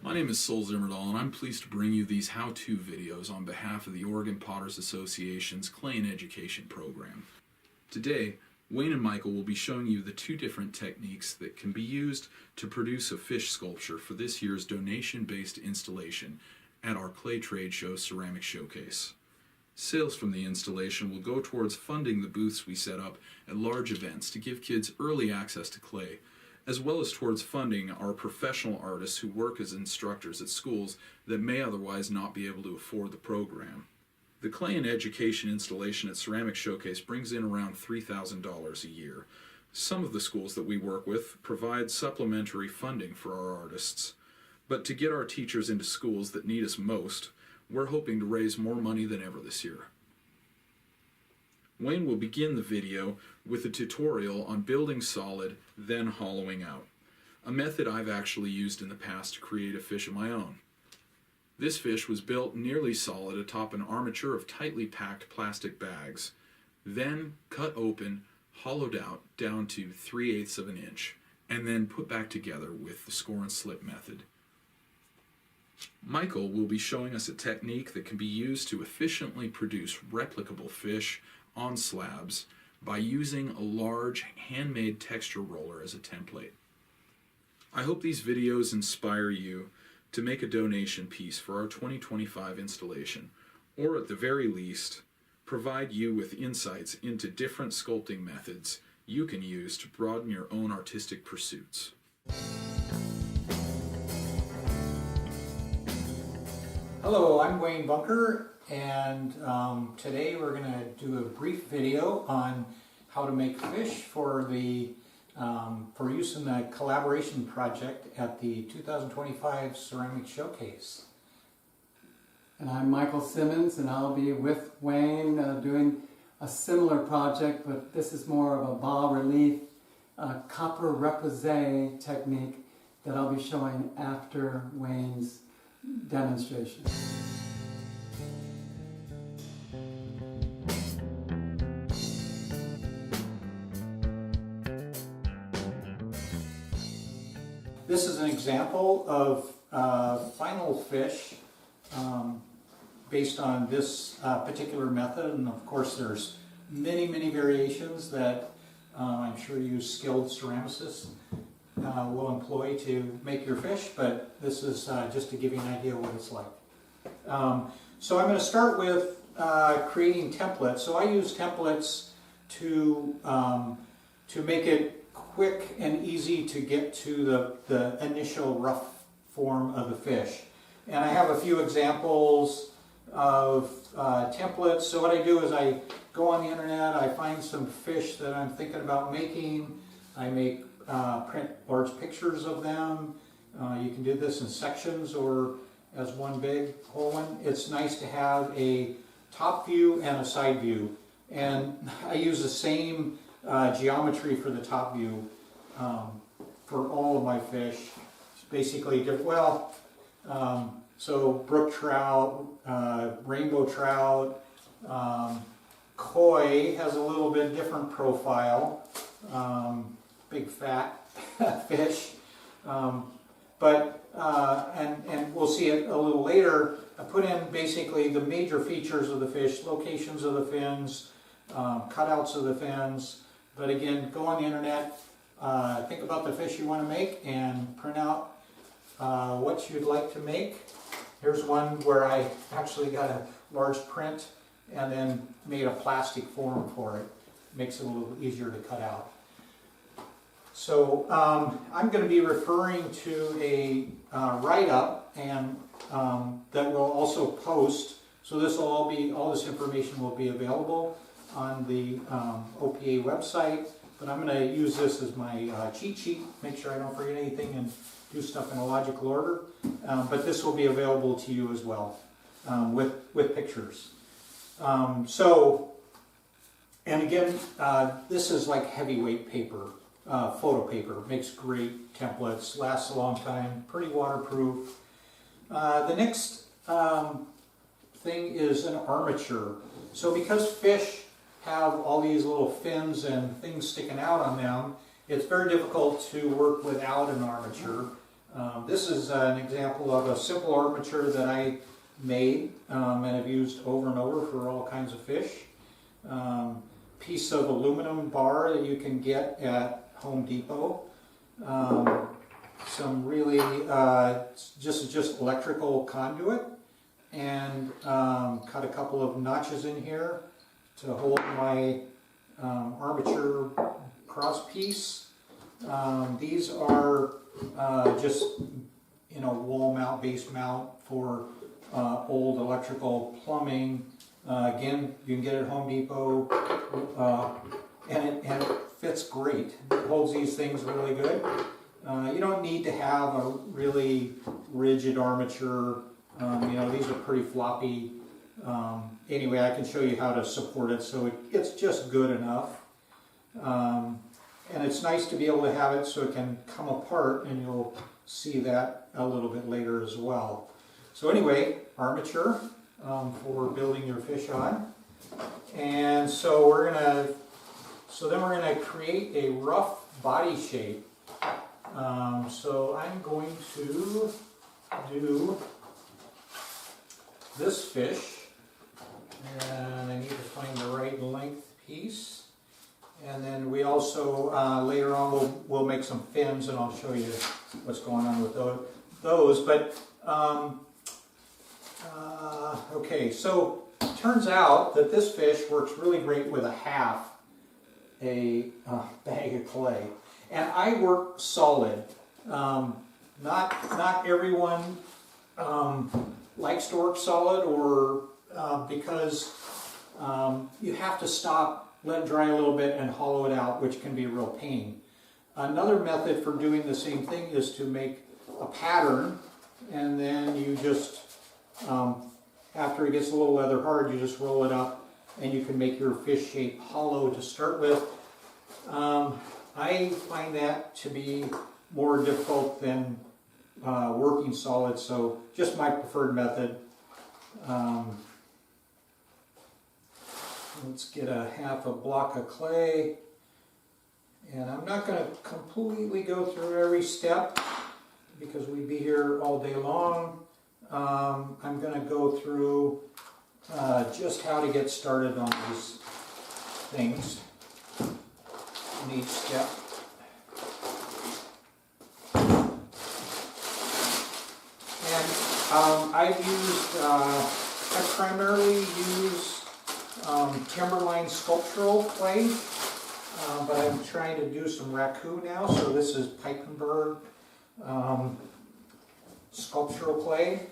My name is Sol Zimmerdahl, and I'm pleased to bring you these how-to videos on behalf of the Oregon Potters Association's Clay and Education program. Today, Wayne and Michael will be showing you the two different techniques that can be used to produce a fish sculpture for this year's donation-based installation at our Clay Trade Show Ceramic Showcase. Sales from the installation will go towards funding the booths we set up at large events to give kids early access to clay, as well as towards funding our professional artists who work as instructors at schools that may otherwise not be able to afford the program. The Clay and Education installation at Ceramic Showcase brings in around $3,000 a year. Some of the schools that we work with provide supplementary funding for our artists. But to get our teachers into schools that need us most, we're hoping to raise more money than ever this year. Wayne will begin the video with a tutorial on building solid, then hollowing out, a method I've actually used in the past to create a fish of my own. This fish was built nearly solid atop an armature of tightly packed plastic bags, then cut open, hollowed out down to 3/8 of an inch, and then put back together with the score and slip method. Michael will be showing us a technique that can be used to efficiently produce replicable fish on slabs by using a large handmade texture roller as a template. I hope these videos inspire you to make a donation piece for our 2025 installation, or at the very least, provide you with insights into different sculpting methods you can use to broaden your own artistic pursuits. Hello, I'm Wayne Bunker, and today we're going to do a brief video on how to make fish for use in the collaboration project at the 2025 Ceramic Showcase. And I'm Michael Simmons, and I'll be with Wayne doing a similar project, but this is more of a bas-relief copper repoussé technique that I'll be showing after Wayne's demonstration. This is an example of final fish based on this particular method, and of course there's many variations that I'm sure you skilled ceramicists will employ to make your fish, but this is just to give you an idea of what it's like. So I'm going to start with creating templates. So I use templates to make it quick and easy to get to the initial rough form of the fish. And I have a few examples of templates. So what I do is I go on the internet, I find some fish that I'm thinking about making, I make print large pictures of them. You can do this in sections or as one big whole one. It's nice to have a top view and a side view, and I use the same geometry for the top view for all of my fish. It's basically so brook trout, rainbow trout, koi has a little bit different profile. Big fat fish, and we'll see it a little later. I put in basically the major features of the fish, locations of the fins, cutouts of the fins. But again, go on the internet, think about the fish you want to make, and print out what you'd like to make. Here's one where I actually got a large print and then made a plastic form for it. Makes it a little easier to cut out. So I'm going to be referring to a write-up, and that will also post. So this will all this information will be available on the OPA website. But I'm going to use this as my cheat sheet, make sure I don't forget anything, and do stuff in a logical order. But this will be available to you as well with pictures. And again, this is like heavyweight paper. Photo paper, makes great templates, lasts a long time, pretty waterproof. The next thing is an armature. So because fish have all these little fins and things sticking out on them, it's very difficult to work without an armature. This is an example of a simple armature that I made and have used over and over for all kinds of fish. Piece of aluminum bar that you can get at Home Depot. Some really just electrical conduit, and cut a couple of notches in here to hold my armature cross piece. These are just wall mount, base mount for old electrical plumbing. Again, you can get it at Home Depot, and it fits great. It holds these things really good. You don't need to have a really rigid armature. These are pretty floppy. Anyway, I can show you how to support it so it's just good enough. And it's nice to be able to have it so it can come apart, and you'll see that a little bit later as well. So anyway, armature for building your fish on. And so then we're gonna create a rough body shape. So I'm going to do this fish, and I need to find the right length piece. And then we also, later on, we'll make some fins, and I'll show you what's going on with those. But, okay, so it turns out that this fish works really great with a bag of clay. And I work solid. Not everyone likes to work solid, or because you have to stop, let it dry a little bit, and hollow it out, which can be a real pain. Another method for doing the same thing is to make a pattern, and then you just, after it gets a little leather hard, you just roll it up, and you can make your fish shape hollow to start with. I find that to be more difficult than working solid, so just my preferred method. Let's get a half a block of clay, and I'm not going to completely go through every step because we'd be here all day long. I'm going to go through just how to get started on these things in each step. And I primarily use Timberline sculptural clay, but I'm trying to do some raccoon now, so this is Pipenberg sculptural clay.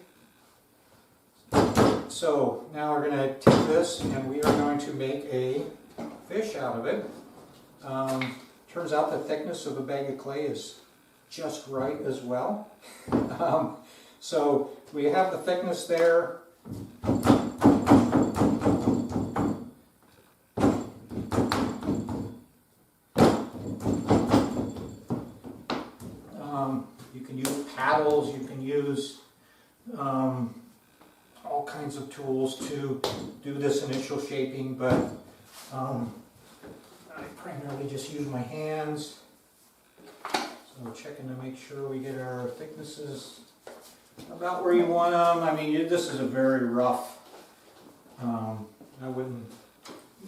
So now we're going to take this, and we are going to make a fish out of it. Turns out the thickness of a bag of clay is just right as well. So we have the thickness there. You can use paddles, you can use all kinds of tools to do this initial shaping, but I primarily just use my hands. So we're checking to make sure we get our thicknesses about where you want them. I mean, this is a very rough. You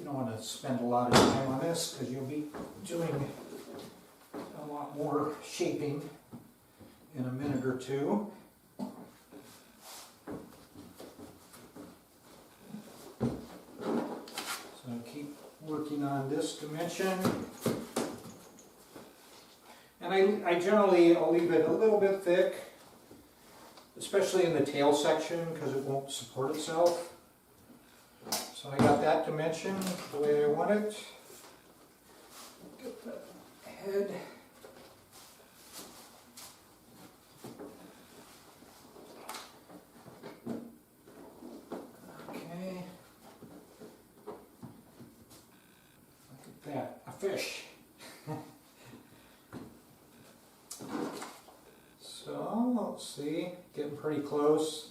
don't want to spend a lot of time on this because you'll be doing a lot more shaping in a minute or two. So keep working on this dimension. And I generally, I'll leave it a little bit thick, especially in the tail section because it won't support itself. So I got that dimension the way I want it. Get the head. Okay. Look at that, a fish. So let's see, getting pretty close.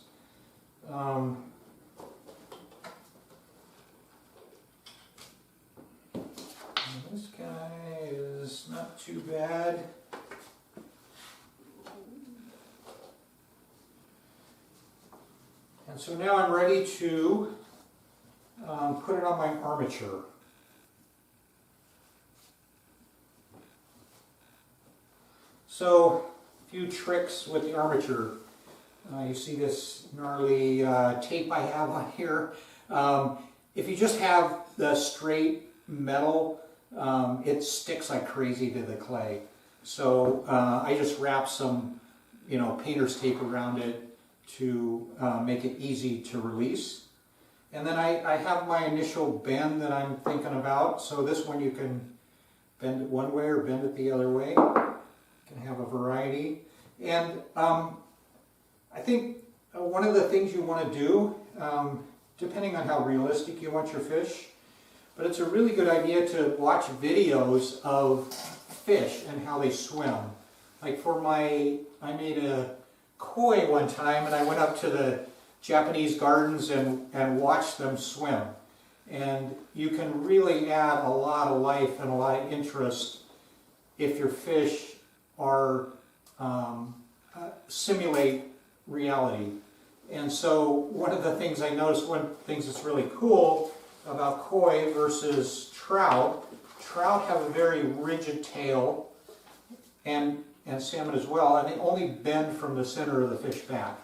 This guy is not too bad. And so now I'm ready to put it on my armature. So, a few tricks with the armature. You see this gnarly tape I have on here. If you just have the straight metal, it sticks like crazy to the clay. So I just wrap some, painter's tape around it to make it easy to release. And then I have my initial bend that I'm thinking about. So this one you can bend it one way or bend it the other way. You can have a variety. And I think one of the things you want to do, depending on how realistic you want your fish, but it's a really good idea to watch videos of fish and how they swim. Like I made a koi one time, and I went up to the Japanese gardens and watched them swim. And you can really add a lot of life and a lot of interest if your fish are simulate reality. And so one of the things I noticed, one of the things that's really cool about koi versus trout have a very rigid tail, and salmon as well, and they only bend from the center of the fish back.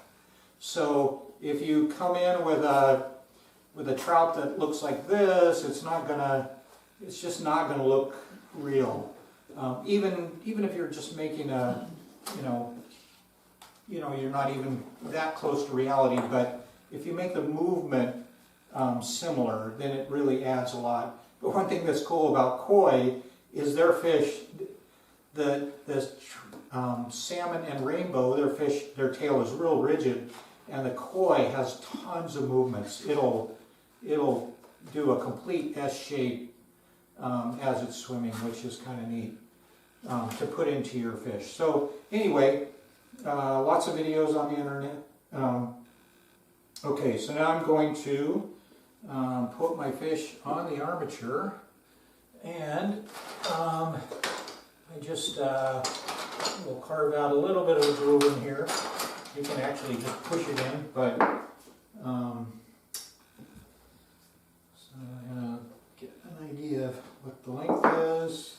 So if you come in with a trout that looks like this, it's just not gonna look real. Even if you're just making you're not even that close to reality, but if you make the movement similar, then it really adds a lot. But one thing that's cool about koi is their fish, the salmon and rainbow, their tail is real rigid, and the koi has tons of movements. It'll do a complete S shape as it's swimming, which is kind of neat to put into your fish. So anyway, lots of videos on the internet. Okay, so now I'm going to put my fish on the armature, and I just will carve out a little bit of a groove in here. You can actually just push it in, but so I'm going to get an idea of what the length is.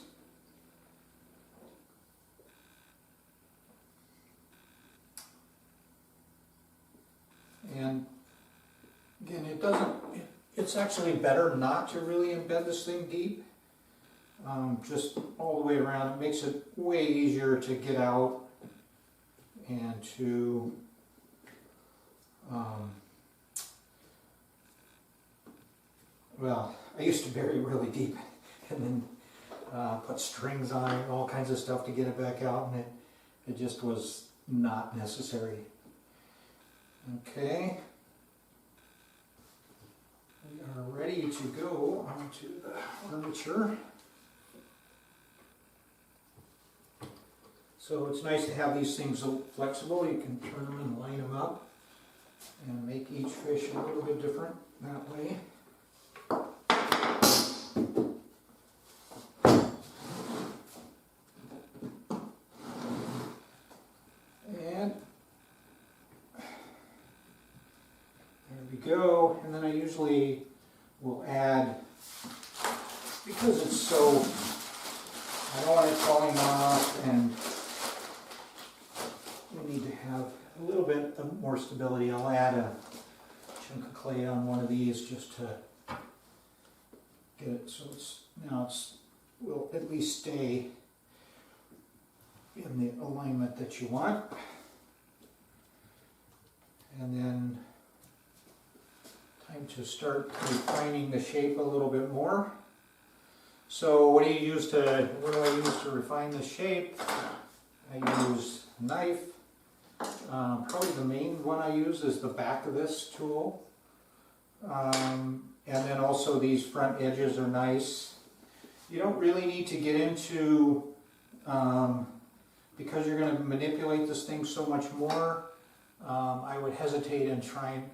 And again, it's actually better not to really embed this thing deep, just all the way around. It makes it way easier to get out and to well, I used to bury really deep and then put strings on it and all kinds of stuff to get it back out, and it just was not necessary. Okay, we are ready to go onto the armature. So it's nice to have these things so flexible. You can turn them and line them up and make each fish a little bit different that way. Go, and then I usually will add, because it's so, I don't want it falling off, and we need to have a little bit more stability. I'll add a chunk of clay on one of these just to get it so will at least stay in the alignment that you want. And then time to start refining the shape a little bit more. So what do I use to refine the shape? I use a knife. Probably the main one I use is the back of this tool. And then also these front edges are nice. You don't really need to get into, because you're going to manipulate this thing so much more, I would hesitate in trying.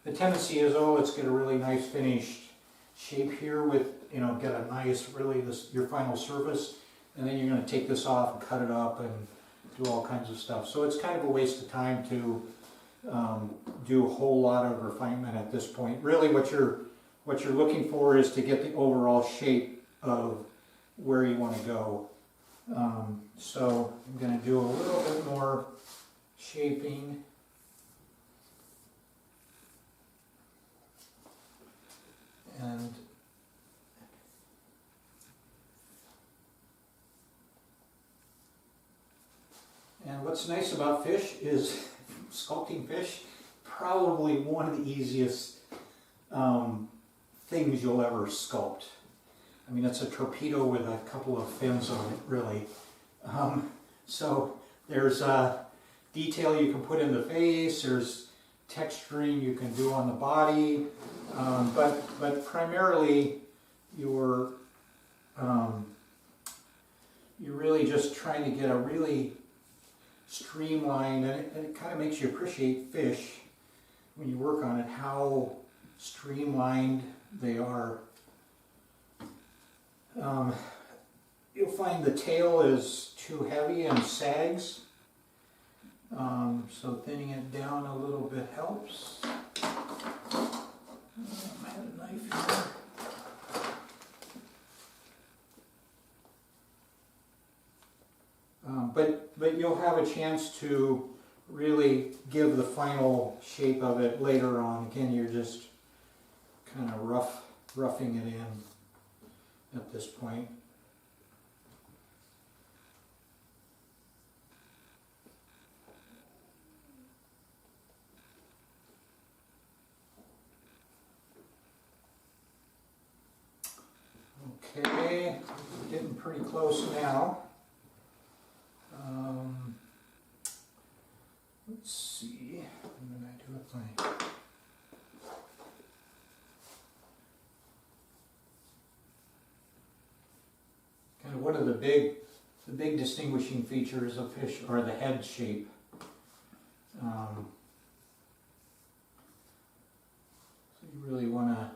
The tendency is, let's get a really nice finished shape here with, get a nice, your final surface, and then you're going to take this off and cut it up and do all kinds of stuff. So it's kind of a waste of time to do a whole lot of refinement at this point. Really what you're looking for is to get the overall shape of where you want to go. So I'm going to do a little bit more shaping. And what's nice about fish is sculpting fish, probably one of the easiest things you'll ever sculpt. I mean, it's a torpedo with a couple of fins on it, really. So there's detail you can put in the face, there's texturing you can do on the body, but primarily you're really just trying to get a really streamlined, and it kind of makes you appreciate fish when you work on it, how streamlined they are. You'll find the tail is too heavy and sags, so thinning it down a little bit helps. I had a knife here. But you'll have a chance to really give the final shape of it later on. Again, you're just kind of roughing it in at this point. Okay, getting pretty close now. Let's see, what did I do with my... Kind of one of the big distinguishing features of fish are the head shape. So you really want to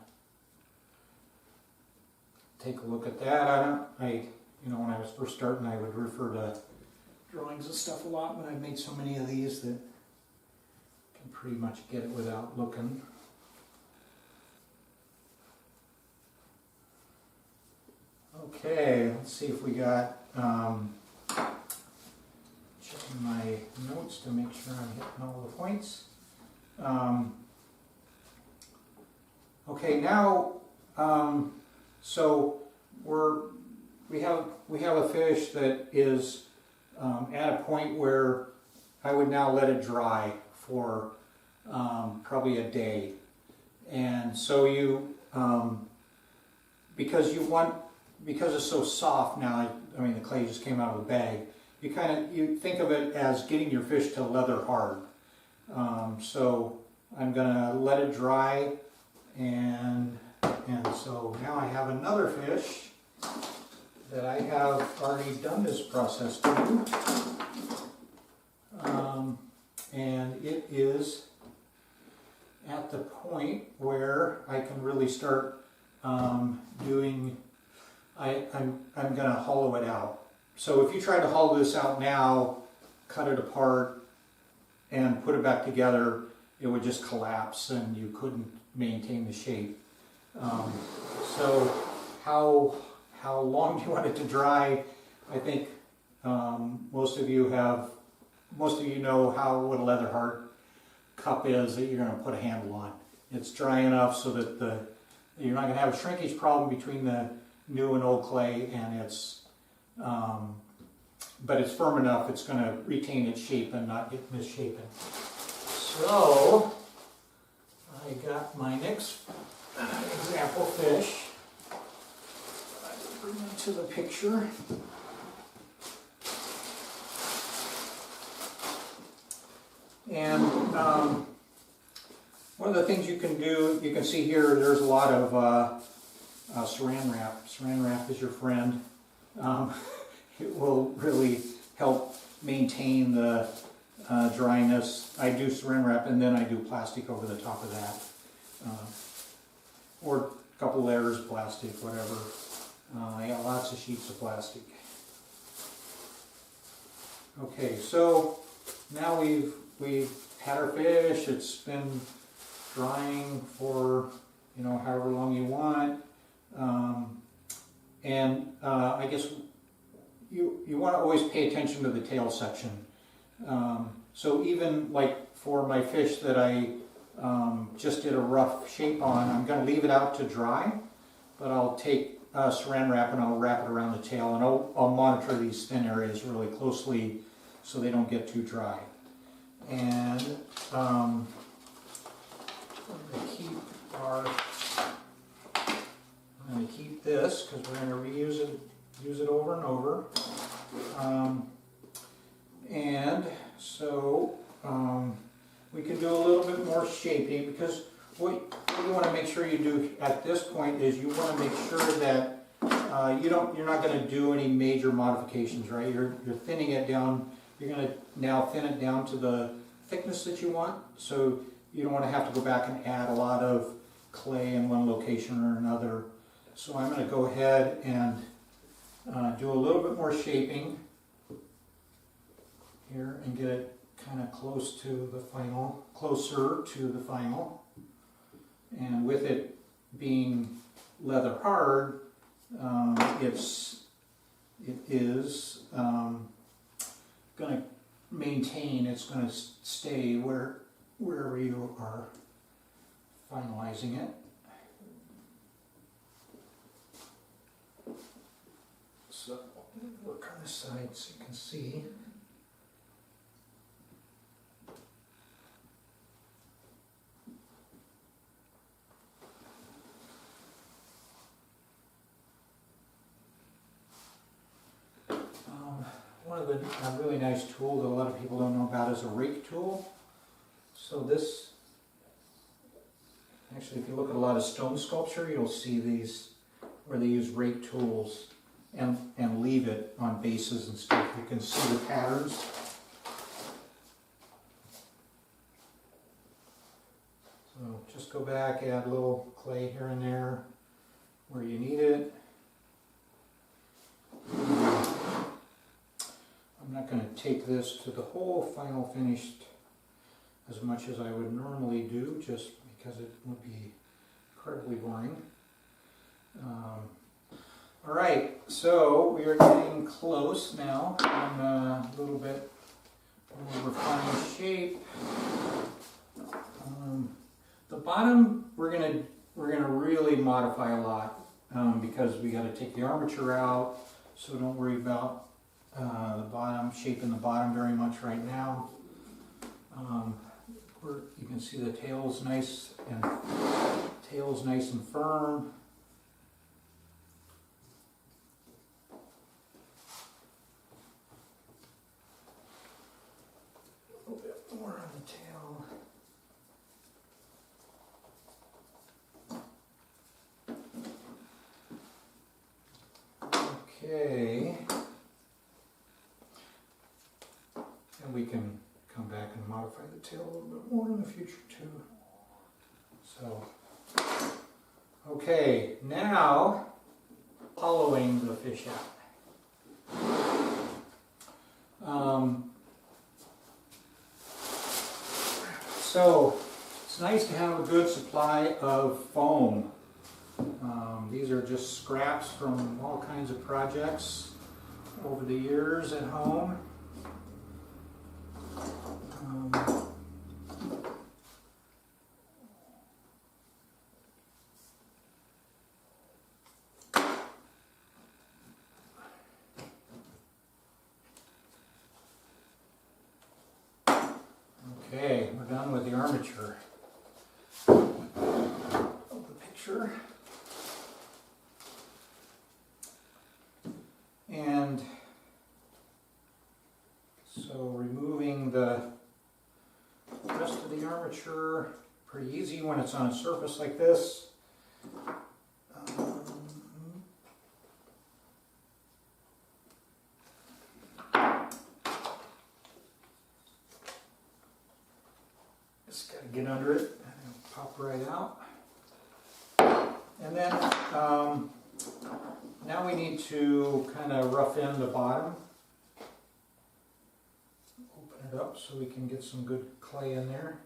take a look at that. When I was first starting, I would refer to drawings and stuff a lot, but I've made so many of these that can pretty much get it without looking. Okay, let's see if we got, checking my notes to make sure I'm hitting all the points. Okay, now, so we have a fish that is at a point where I would now let it dry for probably a day. And so you, because it's so soft now, I mean the clay just came out of the bag, you think of it as getting your fish to leather hard. So I'm gonna let it dry, and so now I have another fish that I have already done this process to. And it is at the point where I can really start doing, I'm going to hollow it out. So if you try to hollow this out now, cut it apart and put it back together, it would just collapse and you couldn't maintain the shape. So how long do you want it to dry? I think most of you know what a leather hard cup is that you're going to put a handle on. It's dry enough so that you're not going to have a shrinkage problem between the new and old clay, and but it's firm enough it's going to retain its shape and not get misshapen. So I got my next example fish. Bring it to the picture. And one of the things you can do, you can see here, there's a lot of saran wrap. Saran wrap is your friend. It will really help maintain the dryness. I do saran wrap and then I do plastic over the top of that. Or a couple layers of plastic, whatever. I got lots of sheets of plastic. Okay, so now we've had our fish, it's been drying for, you know, however long you want. I guess you want to always pay attention to the tail section. So even like for my fish that I just did a rough shape on, I'm going to leave it out to dry, but I'll take saran wrap and I'll wrap it around the tail, and I'll monitor these thin areas really closely so they don't get too dry. And I'm going to keep this because we're going to use it over and over. We can do a little bit more shaping, because what you want to make sure you do at this point is you want to make sure that you're not going to do any major modifications, right? You're thinning it down. You're going to now thin it down to the thickness that you want, so you don't want to have to go back and add a lot of clay in one location or another. So I'm going to go ahead and do a little bit more shaping here and get it kind of closer to the final. And with it being leather hard, it is going to maintain, it's going to stay wherever you are finalizing it. So look on this side so you can see. One of the really nice tools that a lot of people don't know about is a rake tool. So this, actually, if you look at a lot of stone sculpture, you'll see these where they use rake tools and leave it on bases and stuff. You can see the patterns. So just go back, add a little clay here and there where you need it. I'm not going to take this to the whole final finished as much as I would normally do, just because it would be incredibly boring. All right, so we are getting close now on a little bit more refined shape. The bottom we're gonna really modify a lot because we got to take the armature out. So don't worry about the bottom, shaping the bottom very much right now. You can see the tail's nice and firm. A little bit more on the tail. Okay. And we can come back and modify the tail a little bit more in the future too. So, okay, now hollowing the fish out. So it's nice to have a good supply of foam. These are just scraps from all kinds of projects over the years at home. Okay, we're done with the armature. Of the picture. And so removing the rest of the armature, pretty easy when it's on a surface like this. Just got to get under it and it'll pop right out. And then now we need to kind of rough in the bottom. Open it up so we can get some good clay in there.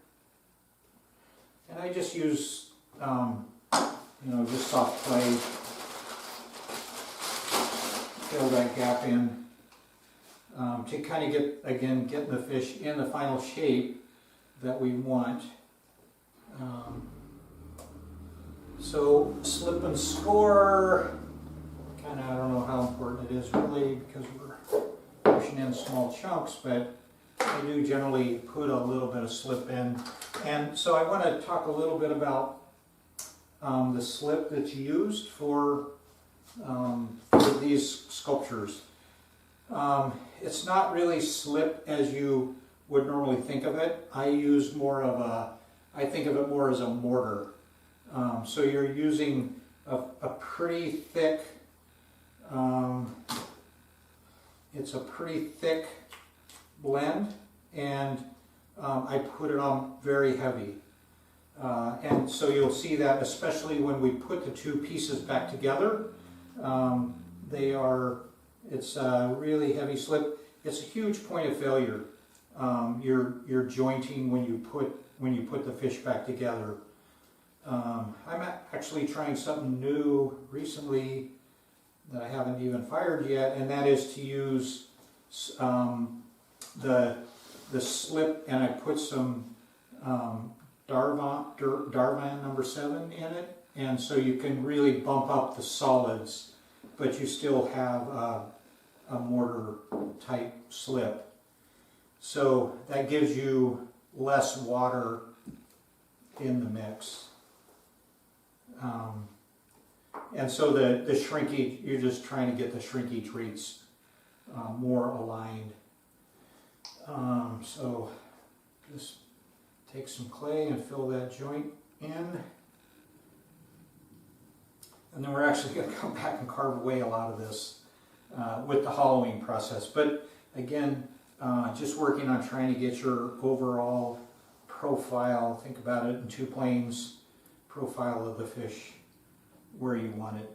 And I just use, just soft clay. Fill that gap in to kind of get the fish in the final shape that we want. So slip and score, kind of, I don't know how important it is really because we're pushing in small chunks, but I do generally put a little bit of slip in. And so I want to talk a little bit about the slip that's used for these sculptures. It's not really slip as you would normally think of it. I think of it more as a mortar. So you're using a pretty thick, it's a pretty thick blend, and I put it on very heavy. And so you'll see that especially when we put the two pieces back together, it's a really heavy slip. It's a huge point of failure. You're jointing when you put the fish back together. I'm actually trying something new recently that I haven't even fired yet, and that is to use the slip, and I put some Darvan number 7 in it, and so you can really bump up the solids, but you still have a mortar type slip. So that gives you less water in the mix. And so the shrinkage, you're just trying to get the shrinkage rates more aligned. So just take some clay and fill that joint in. And then we're actually going to come back and carve away a lot of this with the hollowing process. But again, just working on trying to get your overall profile, think about it in two planes, profile of the fish where you want it.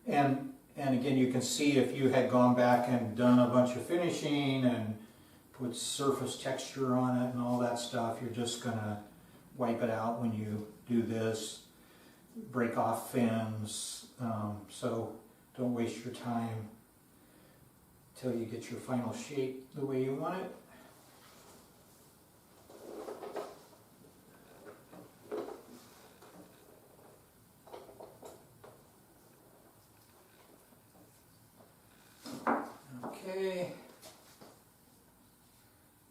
And again, you can see if you had gone back and done a bunch of finishing and put surface texture on it and all that stuff, you're just going to wipe it out when you do this, break off fins, so don't waste your time till you get your final shape the way you want it. Okay,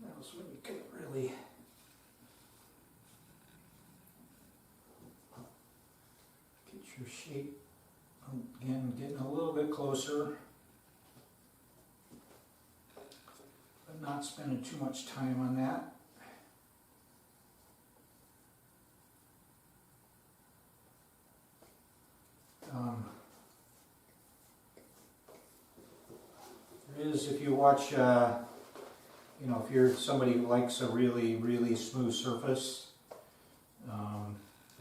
that was when you can really get your shape. Again, getting a little bit closer, but not spending too much time on that. If you watch, if you're somebody who likes a really, really smooth surface,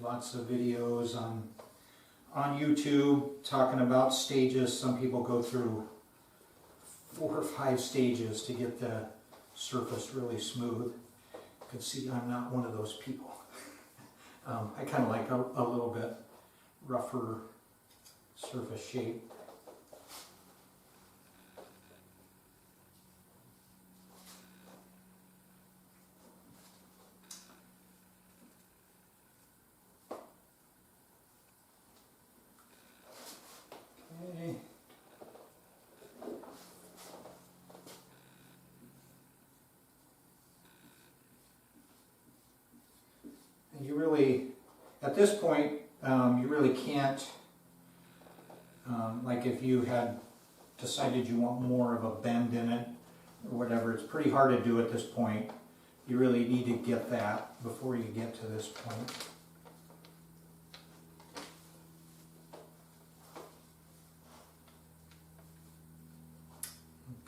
lots of videos on YouTube talking about stages. Some people go through 4 or 5 stages to get the surface really smooth. You can see I'm not one of those people. I kind of like a little bit rougher surface shape. You really, at this point, you really can't, like if you had decided you want more of a bend in it or whatever, it's pretty hard to do at this point. You really need to get that before you get to this point.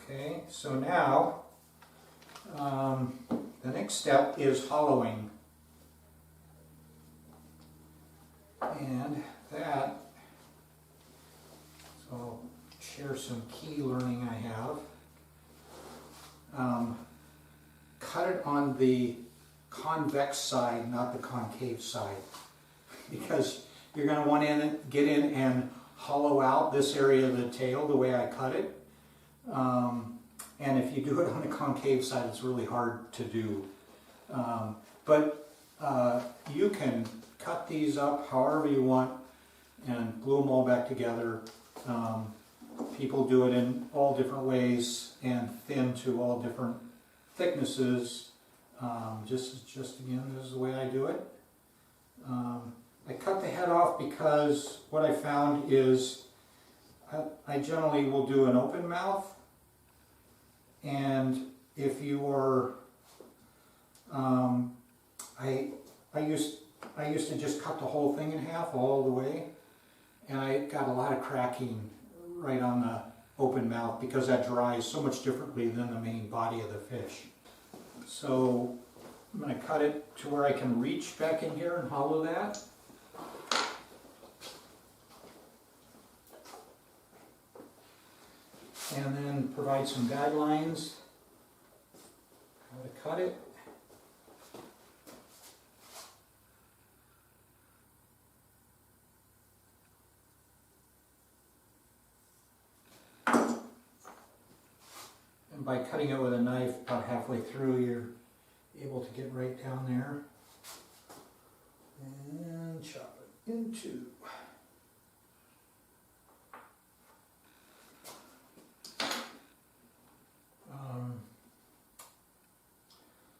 Okay, so now the next step is hollowing. And that, so I'll share some key learning I have. it on the convex side, not the concave side, because you're going to want to get in and hollow out this area of the tail the way I cut it. And if you do it on a concave side, it's really hard to do. But you can cut these up however you want and glue them all back together. People do it in all different ways and thin to all different thicknesses. Just again, this is the way I do it. I cut the head off because what I found is I generally will do an open mouth, and if you are, I used to just cut the whole thing in half all the way, and I got a lot of cracking right on the open mouth because that dries so much differently than the main body of the fish. So I'm going to cut it to where I can reach back in here and hollow that. And then provide some guidelines how to cut it. And by cutting it with a knife about halfway through, you're able to get right down there and chop it into.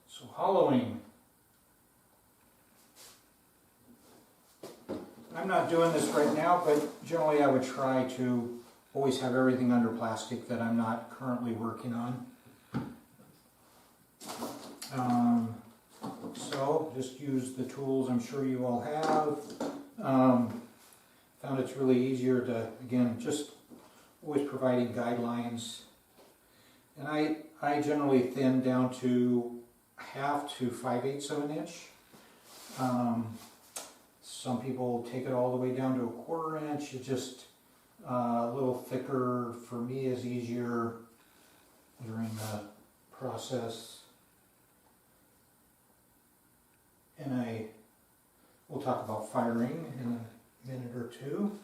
So hollowing. I'm not doing this right now, but generally I would try to always have everything under plastic that I'm not currently working on. So just use the tools I'm sure you all have. Found it's really easier to, again, just always providing guidelines. And I generally thin down to 1/2 to 5/8 of an inch. Some people take it all the way down to 1/4 inch. It's just a little thicker. For me is easier during the process. And we'll talk about firing in a minute or two.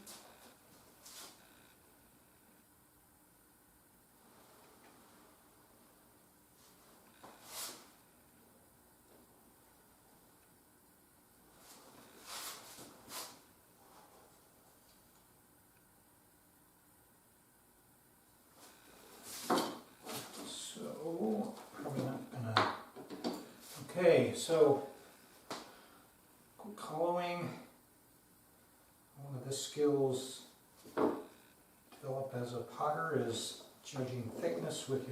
Okay, so hollowing, one of the skills developed as a potter is judging thickness with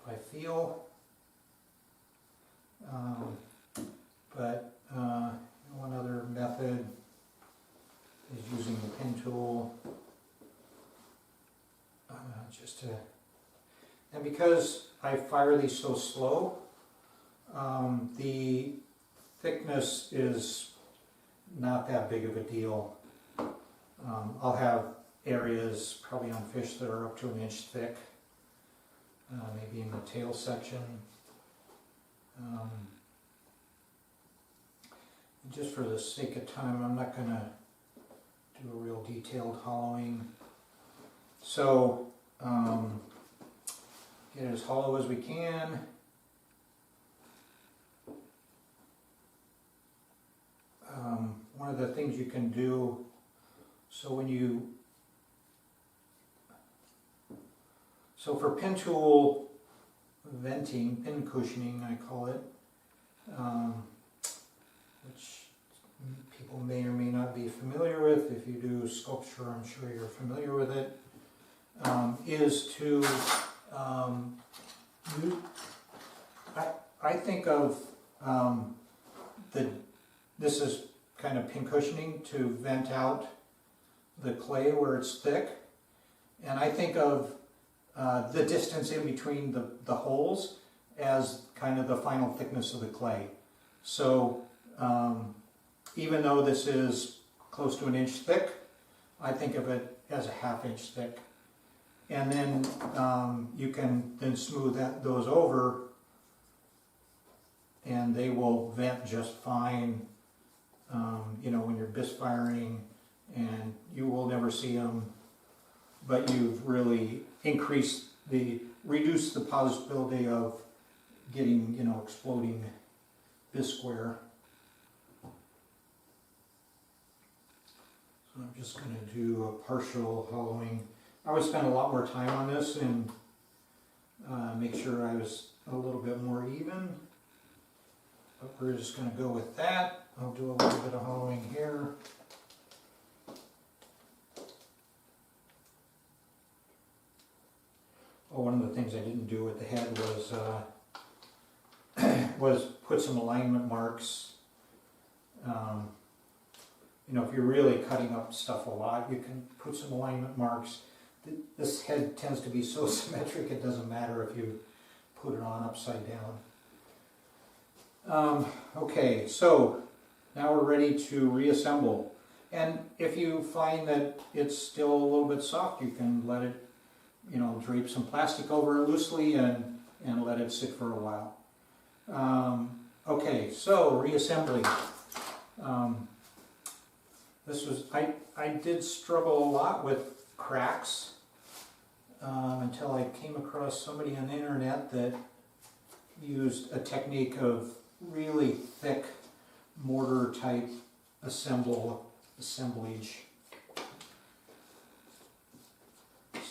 by feel. But one other method is using the pin tool, and because I fire these so slow, the thickness is not that big of a deal. I'll have areas probably on fish that are up to 1 inch thick, maybe in the tail section. Just for the sake of time, I'm not going to do a real detailed hollowing. So get it as hollow as we can. One of the things you can do, so for pin tool venting, pin cushioning I call it, which people may or may not be familiar with. If you do sculpture, I'm sure you're familiar with it, is to, I think of this is kind of pin cushioning to vent out the clay where it's thick, and I think of the distance in between the holes as kind of the final thickness of the clay. So even though this is close to 1 inch thick, I think of it as a 1/2 inch thick, and then you can then smooth those over and they will vent just fine, you know, when you're bisque firing, and you will never see them, but you've really reduced the possibility of getting, you know, exploding bisque wear. So I'm just going to do a partial hollowing. I would spend a lot more time on this and make sure I was a little bit more even. But we're just going to go with that. I'll do a little bit of hollowing here. Oh, one of the things I didn't do with the head was put some alignment marks. You know, if you're really cutting up stuff a lot, you can put some alignment marks. This head tends to be so symmetric, it doesn't matter if you put it on upside down. Okay, so now we're ready to reassemble. And if you find that it's still a little bit soft, you can let it, you know, drape some plastic over it loosely and let it sit for a while. Okay, so reassembly. I did struggle a lot with cracks until I came across somebody on the internet that used a technique of really thick mortar type assemblage.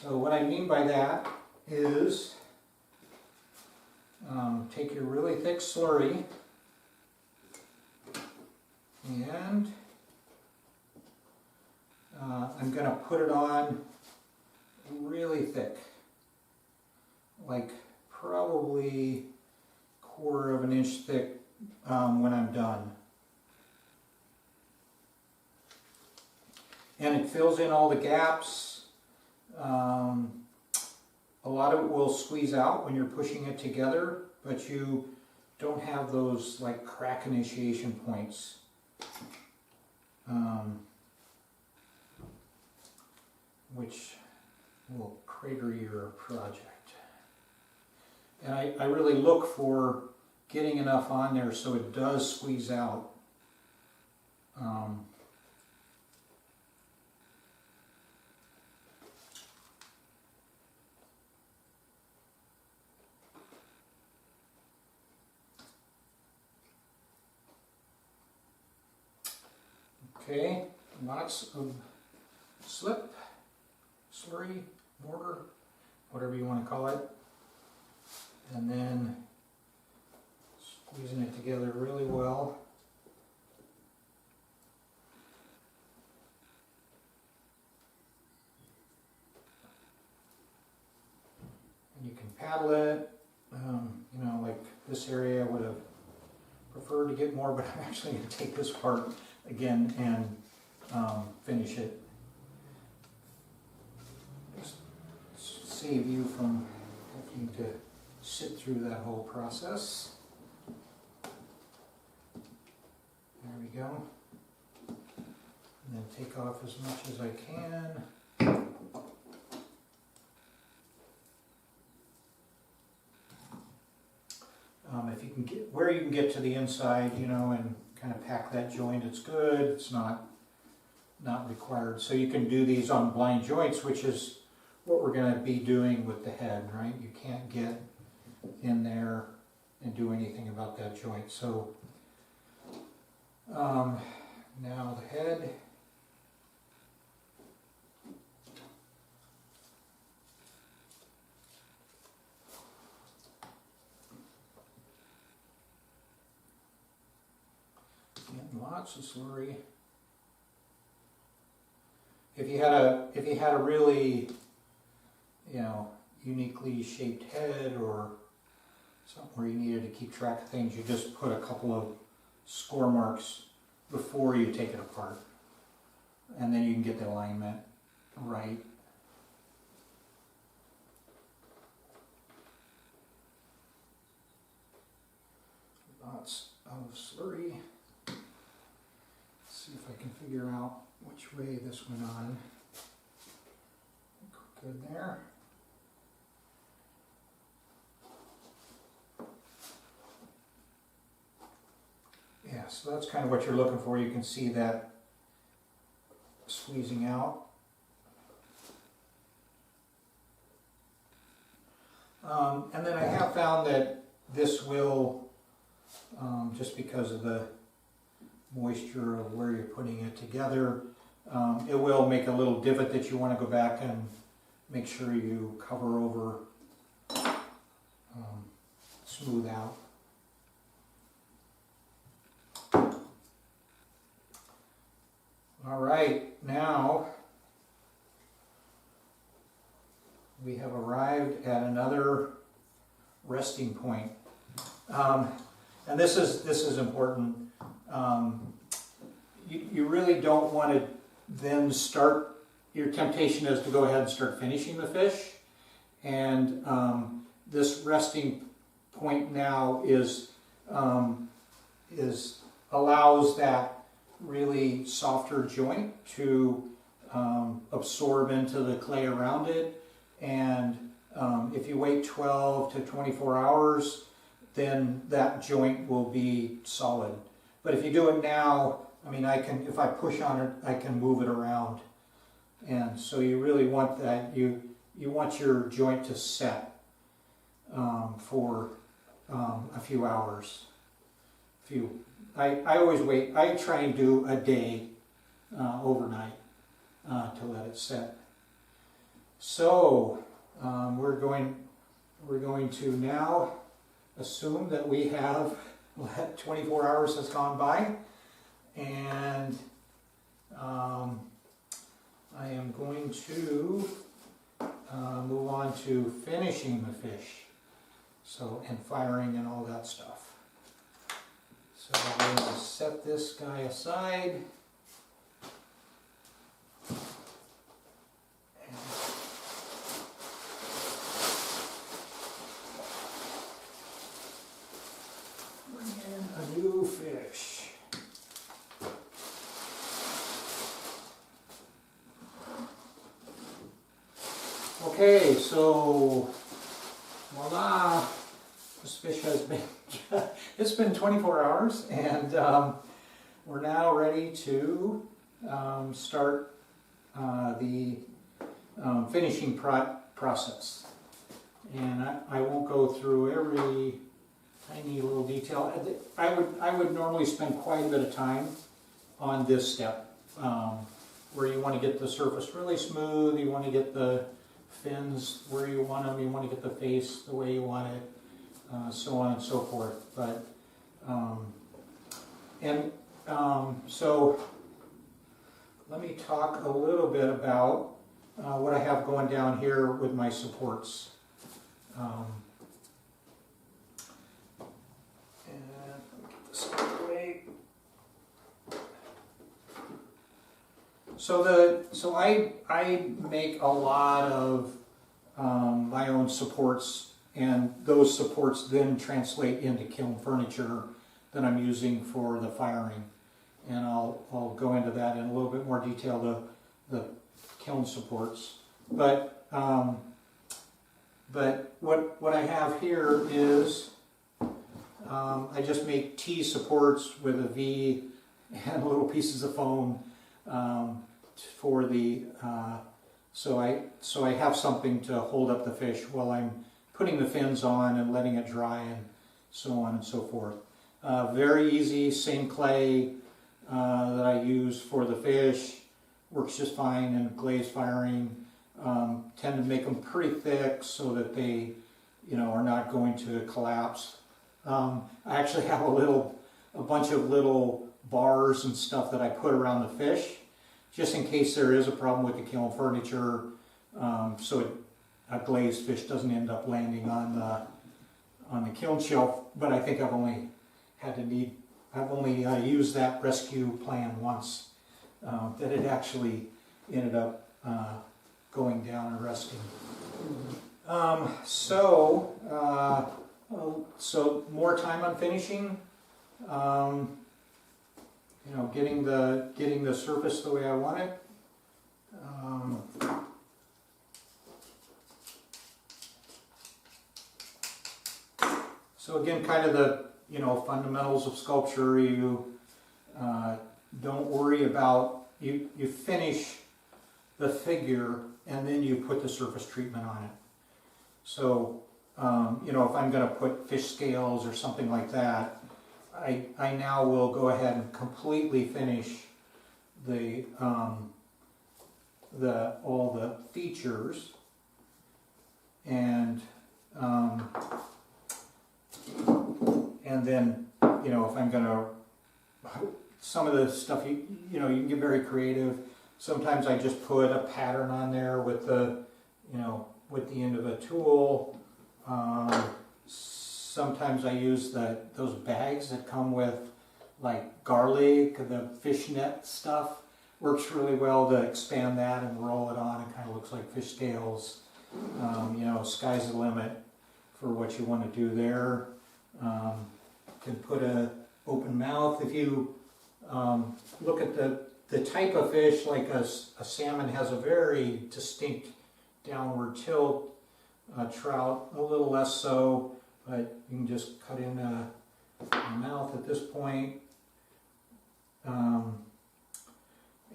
So what I mean by that is take your really thick slurry and I'm going to put it on really thick, like probably 1/4 of an inch thick when I'm done. And it fills in all the gaps. A lot of it will squeeze out when you're pushing it together, but you don't have those like crack initiation points. Which will crater your project. And I really look for getting enough on there so it does squeeze out. Okay, lots of slip, slurry, mortar, whatever you want to call it, and then squeezing it together really well. And you can paddle it, you know, like this area I would have preferred to get more, but I'm actually going to take this part again and finish it. Just save you from having to sit through that whole process. There we go. And then take off as much as I can. If you can get where you can get to the inside, you know, and kind of pack that joint, it's good. It's not required. So you can do these on blind joints, which is what we're going to be doing with the head, right? You can't get in there and do anything about that joint. So now the head. Getting lots of slurry. If you had a really, you know, uniquely shaped head or something where you needed to keep track of things, you just put a couple of score marks before you take it apart, and then you can get the alignment right. Lots of slurry. See if I can figure out which way this went on. Good there. so that's kind of what you're looking for. You can see that squeezing out. And then I have found that this will, just because of the moisture of where you're putting it together, it will make a little divot that you want to go back and make sure you cover over, smooth out. All right, now we have arrived at another resting point, and this is important. You really don't want to then start. Your temptation is to go ahead and start finishing the fish, and this resting point now is allows that really softer joint to absorb into the clay around it. And if you wait 12 to 24 hours, then that joint will be solid. But if you do it now, I mean, if I push on it, I can move it around. And so you really want that, you want your joint to set for a few hours. I always wait, I try and do a day overnight to let it set. So we're going to now assume that we have 24 hours has gone by, and I am going to move on to finishing the fish, and firing and all that stuff. So I'm going to set this guy aside. Bring in a new fish. Okay, so voila, this fish has been, it's been 24 hours, and we're now ready to start the finishing process. And I won't go through every tiny little detail. I would normally spend quite a bit of time on this step, where you want to get the surface really smooth, you want to get the fins where you want them, you want to get the face the way you want it, so on and so forth. But so let me talk a little bit about what I have going down here with my supports. And let me get this out of the way. So I make a lot of my own supports, and those supports then translate into kiln furniture that I'm using for the firing. And I'll go into that in a little bit more detail, the kiln supports. But what I have here is I just make T supports with a V and little pieces of foam for the so I have something to hold up the fish while I'm putting the fins on and letting it dry and so on and so forth. Very easy, same clay that I use for the fish, works just fine in glaze firing. Tend to make them pretty thick so that they, are not going to collapse. I actually have a bunch of little bars and stuff that I put around the fish, just in case there is a problem with the kiln furniture, so a glazed fish doesn't end up landing on the kiln shelf. But I think I've only used that rescue plan once, that it actually ended up going down and resting. So more time on finishing. Getting the surface the way I want it. So again, kind of the fundamentals of sculpture. You Don't worry about, you finish the figure and then you put the surface treatment on it. So, you know, if I'm going to put fish scales or something like that, I now will go ahead and completely finish the all the features, and then, you know, if I'm going to, some of the stuff, you know, you can get very creative. Sometimes I just put a pattern on there with the, you know, with the end of a tool. Sometimes I use those bags that come with like garlic, the fishnet stuff. Works really well to expand that and roll it on. It kind of looks like fish scales. You know, sky's the limit for what you want to do there. You can put a open mouth. If you look at the type of fish, like a salmon has a very distinct downward tilt. Trout, a little less so, but you can just cut in a mouth at this point.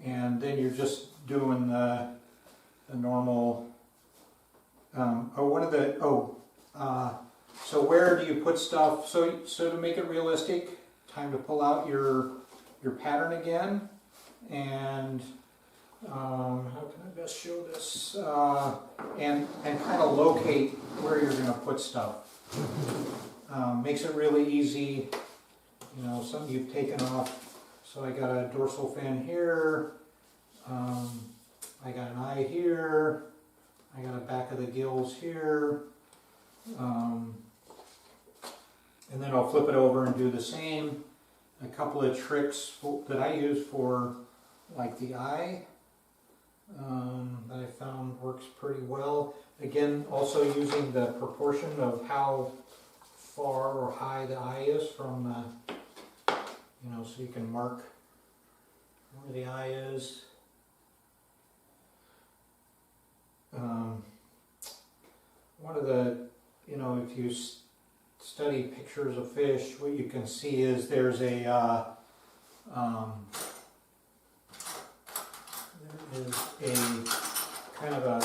And then you're just doing the normal, so where do you put stuff? So to make it realistic, time to pull out your pattern again, and how can I best show this? And kind of locate where you're going to put stuff. Makes it really easy. You know, something you've taken off. So I got a dorsal fin here. I got an eye here. I got a back of the gills here. And then I'll flip it over and do the same. A couple of tricks that I use for like the eye that I found works pretty well. Again, also using the proportion of how far or high the eye is from the, you know, so you can mark where the eye is. One of the, you know, if you study pictures of fish, what you can see is there's a there is a kind of a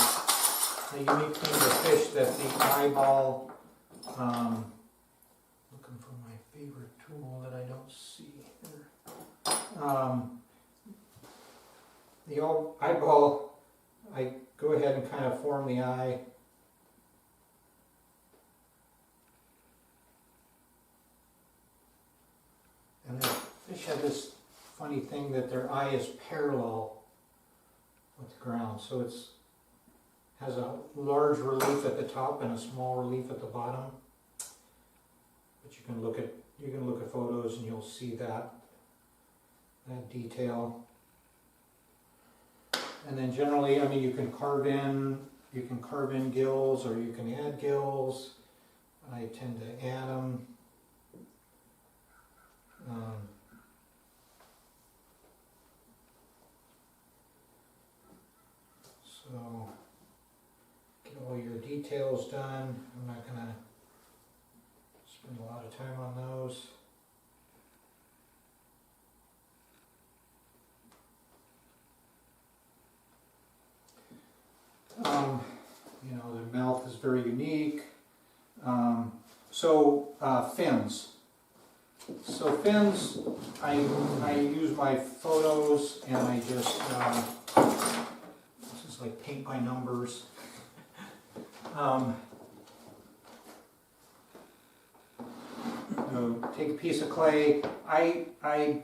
unique thing with fish that the eyeball, looking for my favorite tool that I don't see here. The eyeball, I go ahead and kind of form the eye. And the fish have this funny thing that their eye is parallel with the ground, so it's has a large relief at the top and a small relief at the bottom. But you can look at photos and you'll see that detail. And then generally, I mean, you can carve in gills, or you can add gills. I tend to add them. So get all your details done. I'm not going to spend a lot of time on those. You know, the mouth is very unique. Fins. So fins, I use my photos and I just, this is like paint by numbers. Take a piece of clay. I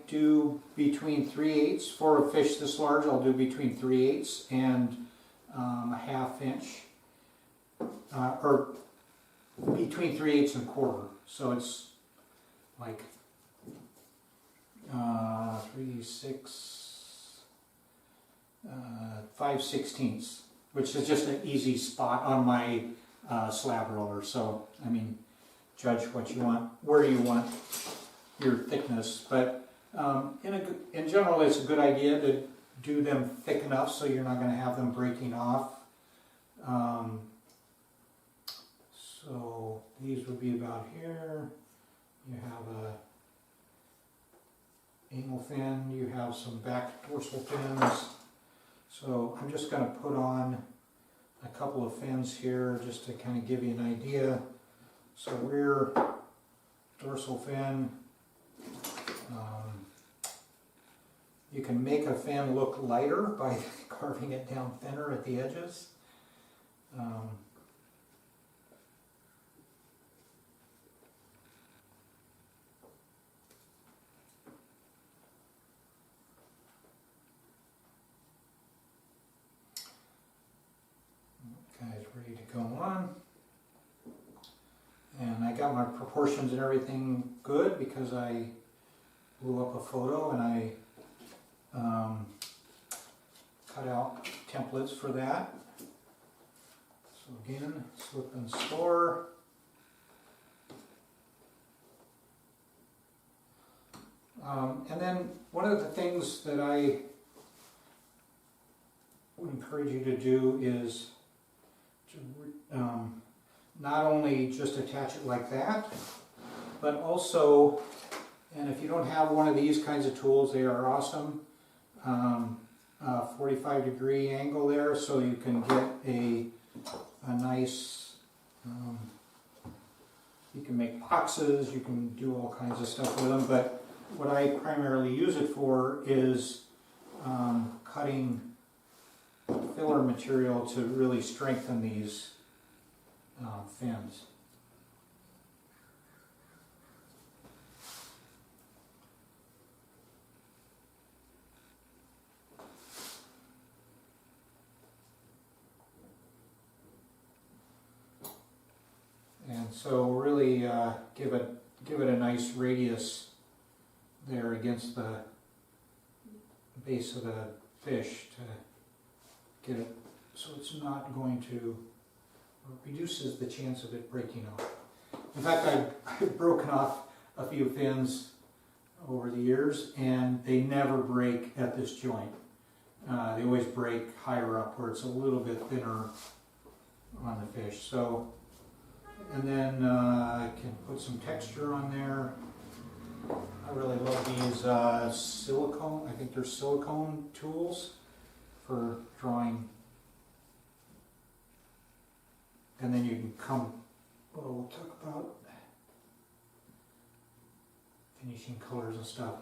do between 3/8 for a fish this large. I'll do between 3/8 and a half inch, or between 3/8 and a quarter. So it's like 5/16, which is just an easy spot on my slab roller. So I mean, judge what you want, where you want your thickness, but in general, it's a good idea to do them thick enough so you're not going to have them breaking off. So these would be about here. You have a anal fin, you have some back dorsal fins. So I'm just going to put on a couple of fins here just to kind of give you an idea. So rear dorsal fin. You can make a fin look lighter by carving it down thinner at the edges. Okay, it's ready to go on. And I got my proportions and everything good because I blew up a photo and I cut out templates for that. So again, slip and store. And then one of the things that I would encourage you to do is to not only just attach it like that, but also, and if you don't have one of these kinds of tools, they are awesome. 45-degree angle there, so you can get a nice, you can make boxes, you can do all kinds of stuff with them, but what I primarily use it for is cutting filler material to really strengthen these fins. And so really give it a nice radius there against the base of the fish to get it so it's not going to, or reduces the chance of it breaking off. In fact, I've broken off a few fins over the years and they never break at this joint. They always break higher up where it's a little bit thinner on the fish. So, and then I can put some texture on there. I really love these silicone, I think they're silicone tools for drawing. And then you can come, well, we'll talk about finishing colors and stuff.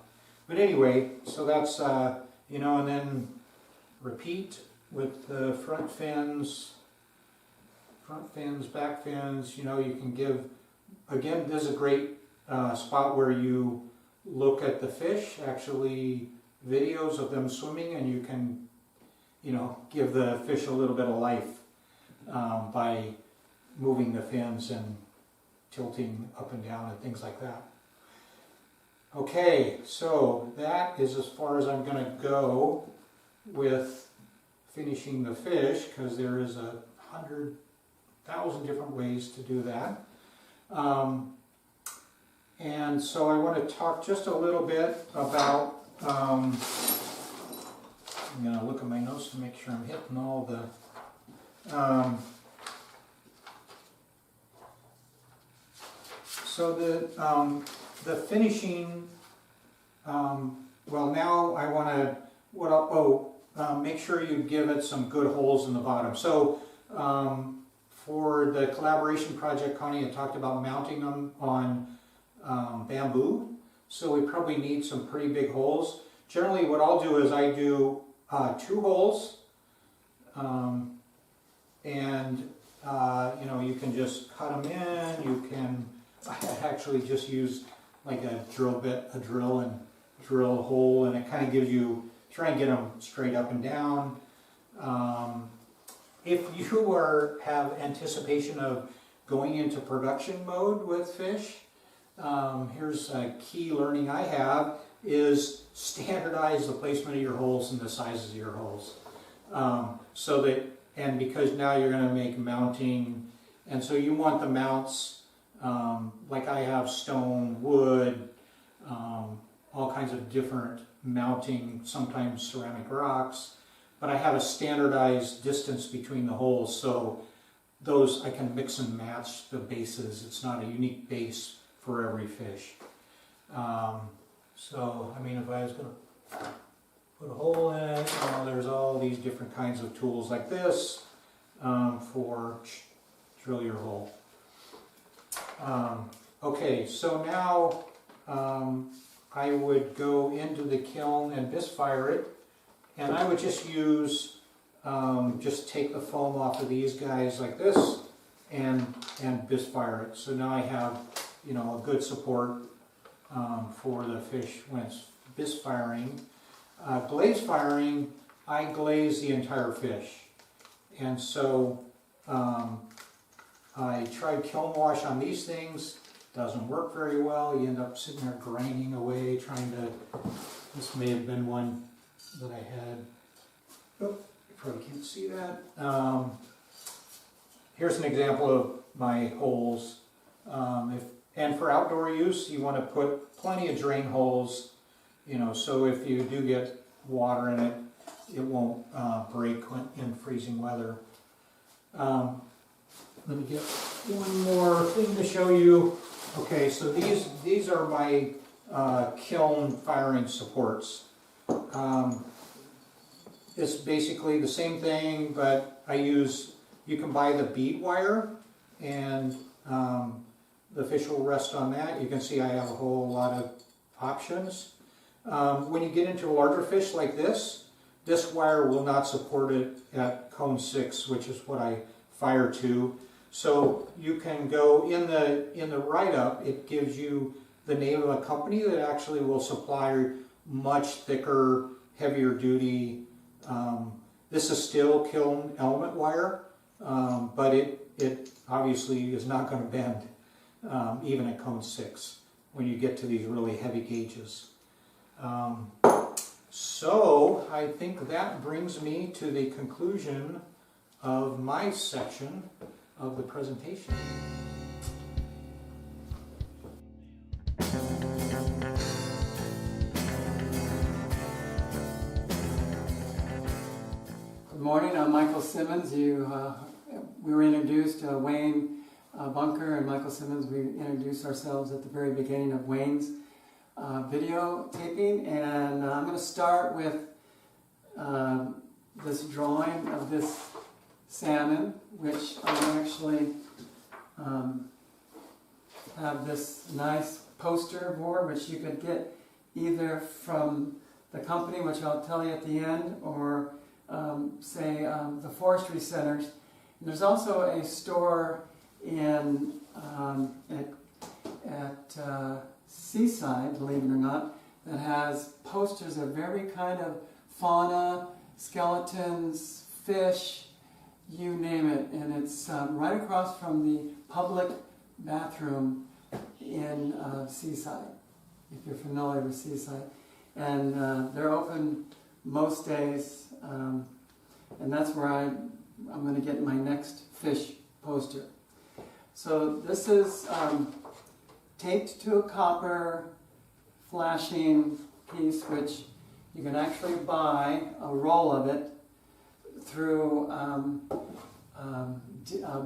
But anyway, so that's, you know, and then repeat with the front fins, back fins. You know, you can give, again, this is a great spot where you look at the fish, actually videos of them swimming, and you can, you know, give the fish a little bit of life by moving the fins and tilting up and down and things like that. Okay, so that is as far as I'm going to go with finishing the fish, because there is 100,000 different ways to do that. And so I want to talk just a little bit about, I'm going to look at my notes to make sure I'm hitting all the, so the finishing, well, now I want to, make sure you give it some good holes in the bottom. So for the collaboration project, Connie had talked about mounting them on bamboo. So we probably need some pretty big holes. Generally what I'll do is I do 2 holes, and you know, you can just cut them in. You can, I actually just use like a drill bit, a drill, and drill a hole, and it kind of gives you, try and get them straight up and down. If you have anticipation of going into production mode with fish, here's a key learning I have, is standardize the placement of your holes and the sizes of your holes. So that, and because now you're going to make mounting, and so you want the mounts, like I have stone, wood, all kinds of different mounting, sometimes ceramic rocks, but I have a standardized distance between the holes, so those I can mix and match the bases. It's not a unique base for every fish. So, I mean, if I was going to put a hole in it, there's all these different kinds of tools like this for drill your hole. Okay, so now I would go into the kiln and misfire it, and I would just use, just take the foam off of these guys like this and misfire it. So now I have, a good support for the fish when it's misfiring. Glaze firing, I glaze the entire fish. And so I tried kiln wash on these things, doesn't work very well. You end up sitting there grinding away, trying to, this may have been one that I had. Oh, you probably can't see that. Here's an example of my holes. And for outdoor use, you want to put plenty of drain holes, so if you do get water in it, it won't break in freezing weather. Let me get one more thing to show you. Okay, so these are my kiln firing supports. It's basically the same thing, but you can buy the bead wire, and the fish will rest on that. You can see I have a whole lot of options. When you get into larger fish like this wire will not support it at cone 6, which is what I fire to. So you can go in the write-up, it gives you the name of a company that actually will supply much thicker, heavier duty. This is still kiln element wire, but it obviously is not going to bend even at cone 6 when you get to these really heavy gauges. So I think that brings me to the conclusion of my section of the presentation. Good morning, I'm Michael Simmons. We were introduced, Wayne, Bunker and Michael Simmons, we introduced ourselves at the very beginning of Wayne's video taping, and I'm going to start with this drawing of this salmon, which I actually have this nice poster board, which you could get either from the company, which I'll tell you at the end, or say the forestry centers. And there's also a store in at Seaside, believe it or not, that has posters of every kind of fauna, skeletons, fish, you name it. And it's right across from the public bathroom in Seaside, if you're familiar with Seaside. And they're open most days, and that's where I'm going to get my next fish poster. So this is taped to a copper flashing piece, which you can actually buy a roll of it through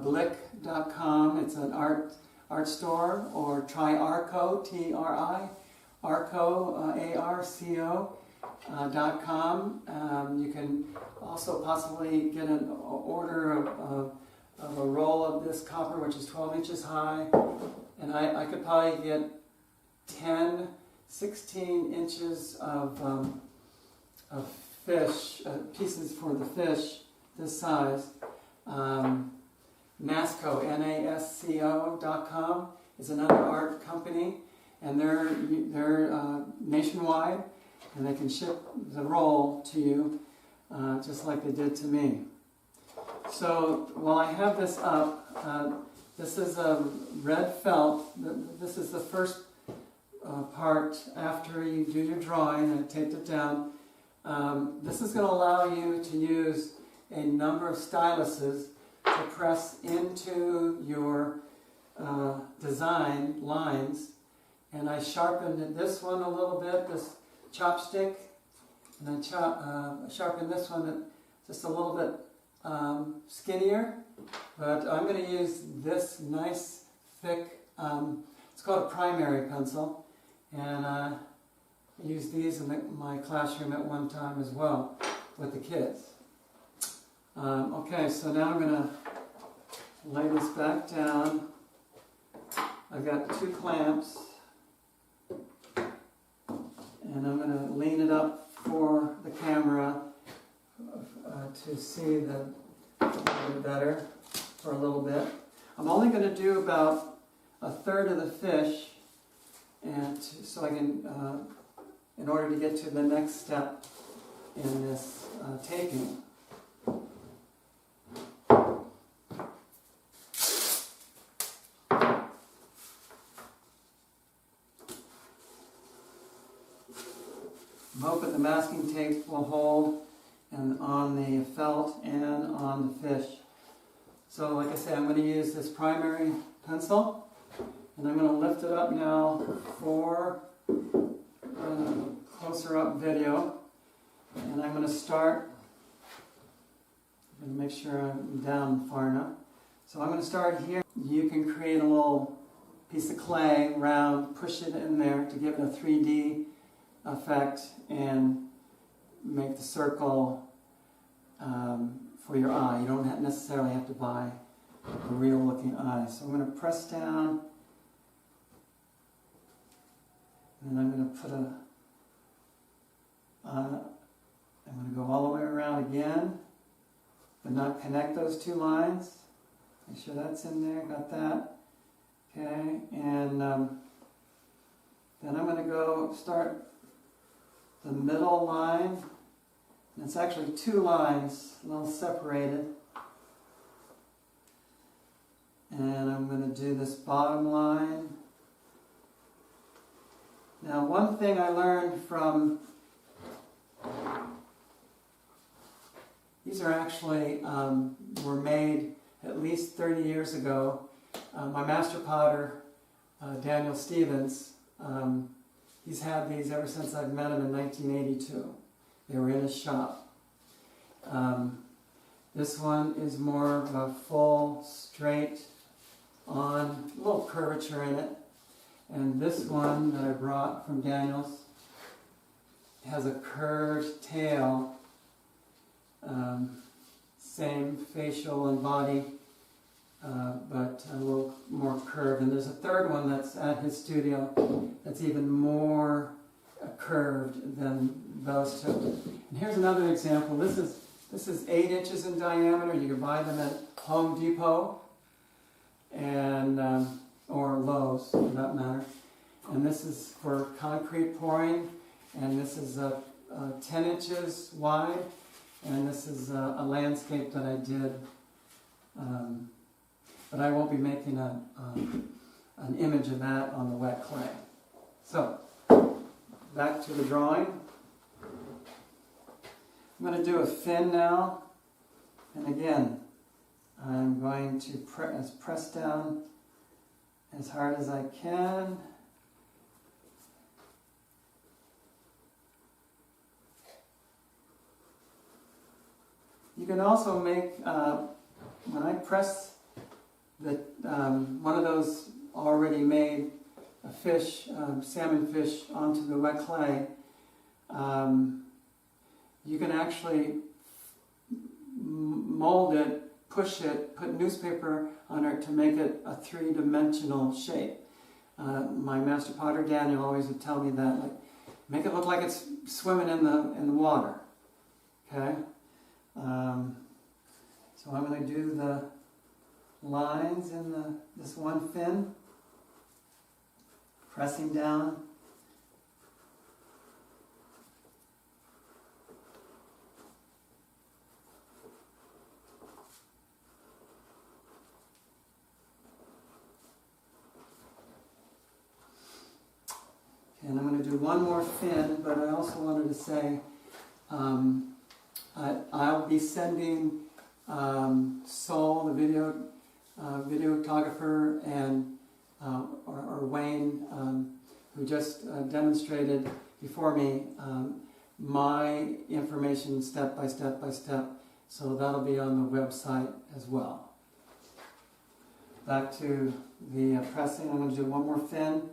blick.com. It's an art store, or try Arco, T-R-I, Arco, A-R-C-O.com. You can also possibly get an order of a roll of this copper, which is 12 inches high, and I could probably get 10, 16 inches of fish, pieces for the fish this size. NASCO, NASCO.com is another art company, and they're nationwide, and they can ship the roll to you just like they did to me. So while I have this up, this is a red felt. This is the first part after you do your drawing and taped it down. This is going to allow you to use a number of styluses to press into your design lines. And I sharpened this one a little bit, this chopstick, and I sharpened this one just a little bit skinnier, but I'm going to use this nice thick, it's called a primary pencil, and I used these in my classroom at one time as well with the kids. Okay, so now I'm going to lay this back down. I've got 2 clamps, and I'm going to lean it up for the camera to see the a little bit better for a little bit. I'm only going to do about 1/3 of the fish, and so I can, in order to get to the next step in this taping. I'm hoping the masking tape will hold and on the felt and on the fish. So like I say, I'm going to use this primary pencil, and I'm going to lift it up now for closer up video. And I'm going to start, I'm going to make sure I'm down far enough. So I'm going to start here. You can create a little piece of clay, round, push it in there to give it a 3D effect and make the circle for your eye. You don't necessarily have to buy a real looking eye. So I'm going to press down, and I'm going to put I'm going to go all the way around again, but not connect those 2 lines. Make sure that's in there, got that. Okay, and then I'm going to go start the middle line. And it's actually 2 lines, a little separated. And I'm going to do this bottom line. Now, one thing I learned from, these are actually, were made at least 30 years ago. My master potter, Daniel Stevens, he's had these ever since I've met him in 1982. They were in his shop. This one is more of a full, straight on, a little curvature in it. And this one that I brought from Daniel's has a curved tail, same facial and body, but a little more curved. And there's a 3rd one that's at his studio that's even more curved than those 2. And here's another example. This is 8 inches in diameter. You can buy them at Home Depot and or Lowe's for that matter. And this is for concrete pouring. And this is 10 inches wide. And this is a landscape that I did. But I won't be making an image of that on the wet clay. So, back to the drawing. I'm going to do a fin now. And again, I'm going to press down as hard as I can. You can also make, when I press one of those already made fish, salmon fish onto the wet clay, you can actually mold it, push it, put newspaper on it to make it a 3-dimensional shape. My master potter Daniel always would tell me that, like, make it look like it's swimming in the water. Okay. So I'm going to do the lines in this one fin, pressing down. And I'm going to do one more fin, but I also wanted to say I'll be sending Sol, the videographer, and or Wayne, who just demonstrated before me, my information step by step by step. So that'll be on the website as well. Back to the pressing. I'm going to do one more fin.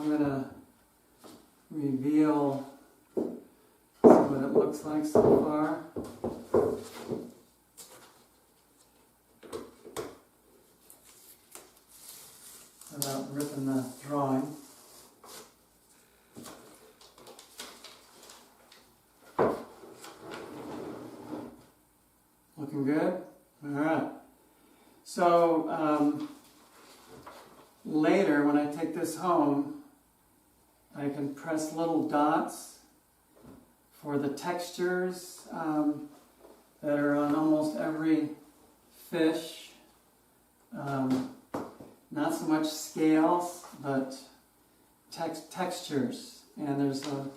I'm going to reveal what it looks like so far. Without ripping the drawing. Looking good? Alright. So later when I take this home, I can press little dots for the textures that are on almost every fish. Not so much scales, but textures. And there's a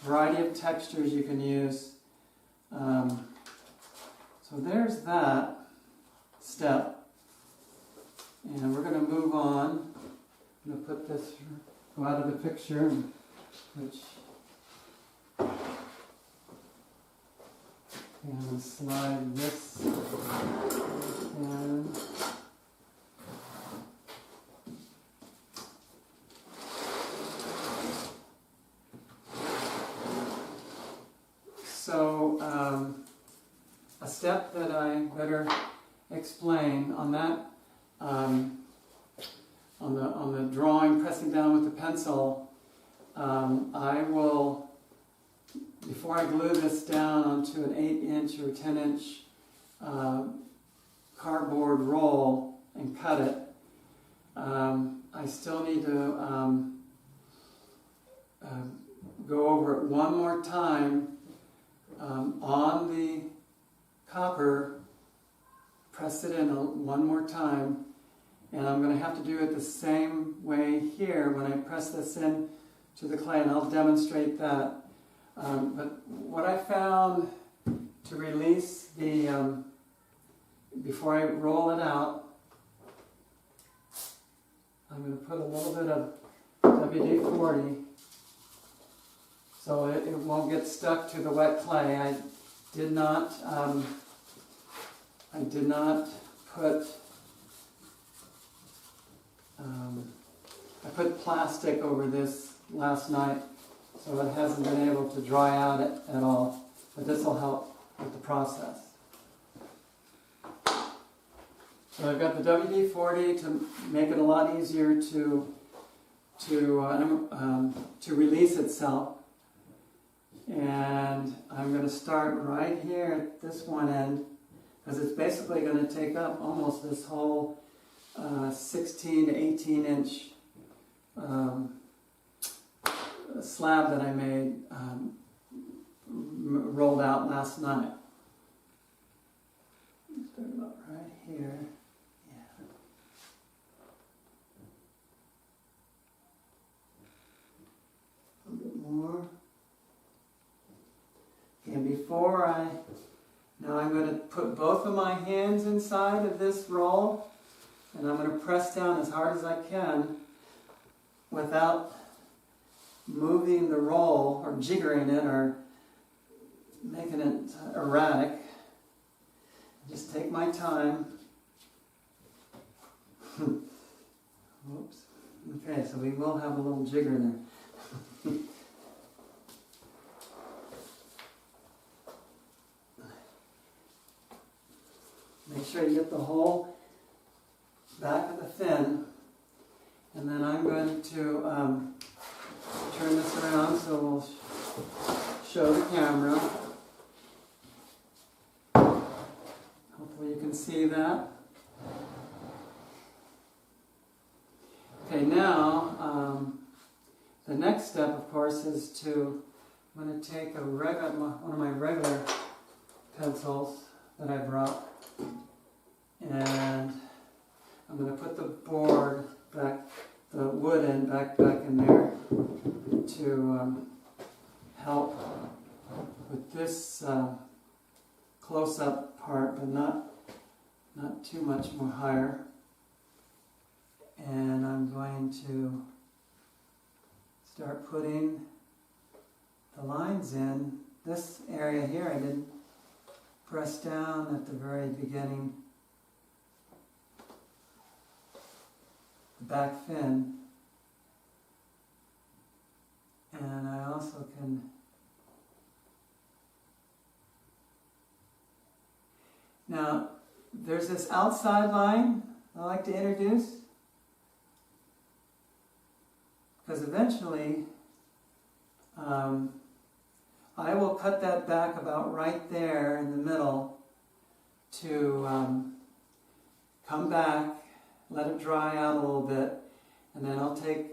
variety of textures you can use. So there's that step. And we're going to move on. I'm going to put this, go out of the picture, and slide this in. So, a step that I better explain on that, on the drawing, pressing down with the pencil, I will, before I glue this down onto an 8-inch or 10-inch cardboard roll and cut it, I still need to go over it one more time on the copper, press it in one more time, and I'm going to have to do it the same way here when I press this in to the clay, and I'll demonstrate that. But what I found to release the, before I roll it out, I'm going to put a little bit of WD-40 so it won't get stuck to the wet clay. I did not put, I put plastic over this last night, so it hasn't been able to dry out at all. But this will help with the process. So I've got the WD-40 to make it a lot easier to release itself. And I'm going to start right here at this one end, because it's basically going to take up almost this whole 16 to 18 inch slab that I made, rolled out last night. Start about right here. Yeah. A little bit more. And before now I'm going to put both of my hands inside of this roll, and I'm going to press down as hard as I can without moving the roll or jiggering it or making it erratic. Just take my time. Oops. Okay, so we will have a little jigger there. Make sure you get the whole back of the fin, and then I'm going to turn this around so we'll show the camera. Hopefully you can see that. Okay, now the next step, of course, is I'm going to take one of my regular pencils that I brought, and I'm going to put the board back, the wood end back in there to help with this close-up part, but not too much more higher. And I'm going to start putting the lines in. This area here I didn't press down at the very beginning. The back fin. also can now there's this outside line I like to introduce, because eventually I will cut that back about right there in the middle to come back, let it dry out a little bit, and then I'll take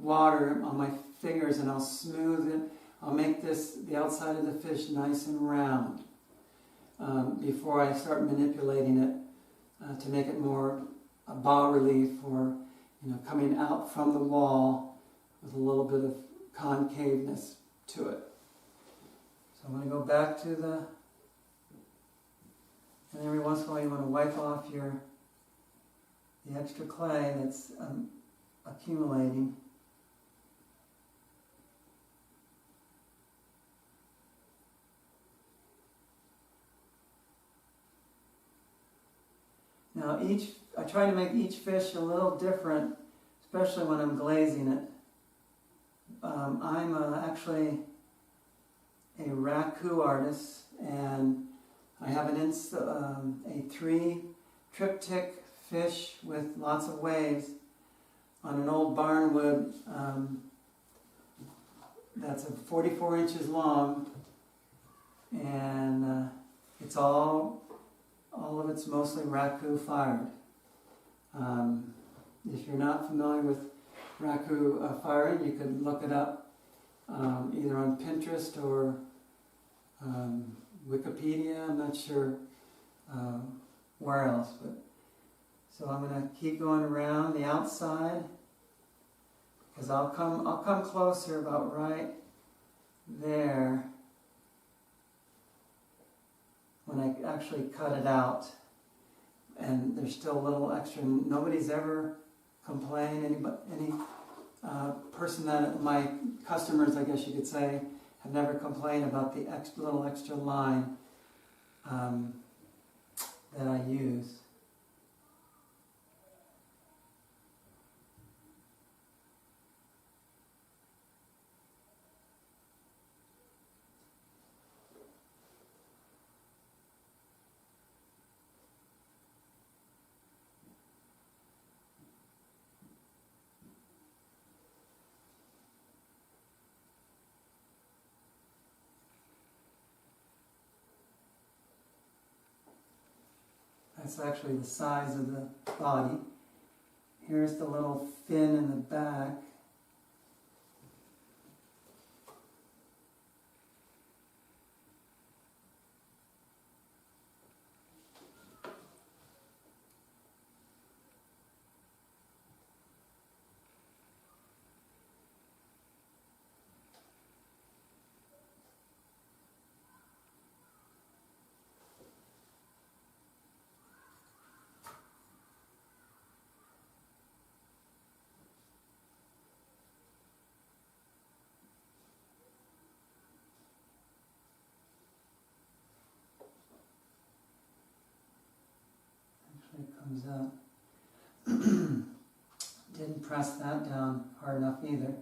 water on my fingers and I'll smooth it. I'll make the outside of the fish nice and round before I start manipulating it to make it more a bas relief, or coming out from the wall with a little bit of concaveness to it. So I'm going to go back to and every once in a while you want to wipe off the extra clay that's accumulating. Now I try to make each fish a little different, especially when I'm glazing it. I'm actually a raku artist, and I have a 3 triptych fish with lots of waves on an old barnwood that's 44 inches long, and it's all of it's mostly raku fired. If you're not familiar with raku firing, you could look it up either on Pinterest or Wikipedia. I'm not sure where else, but so I'm going to keep going around the outside, because I'll come closer about right there when I actually cut it out, and there's still a little extra. Nobody's ever complained. Any person that my customers, I guess you could say, have never complained about the little extra line that I use. That's actually the size of the body. Here's the little fin in the back. It comes out. Didn't press that down hard enough either.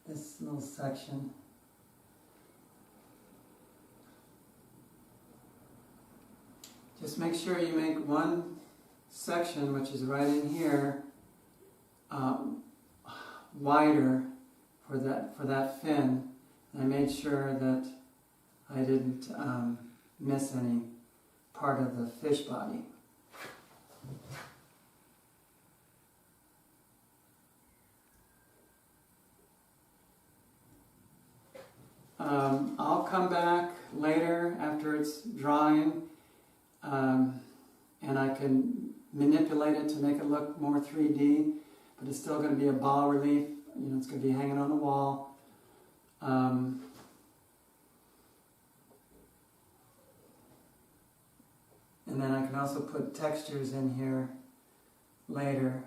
This little section. Just make sure you make one section, which is right in here, wider for that fin. And I made sure that I didn't miss any part of the fish body. I'll come back later after it's drying, and I can manipulate it to make it look more 3D, but it's still going to be a bas relief. It's going to be hanging on the wall. And then I can also put textures in here later.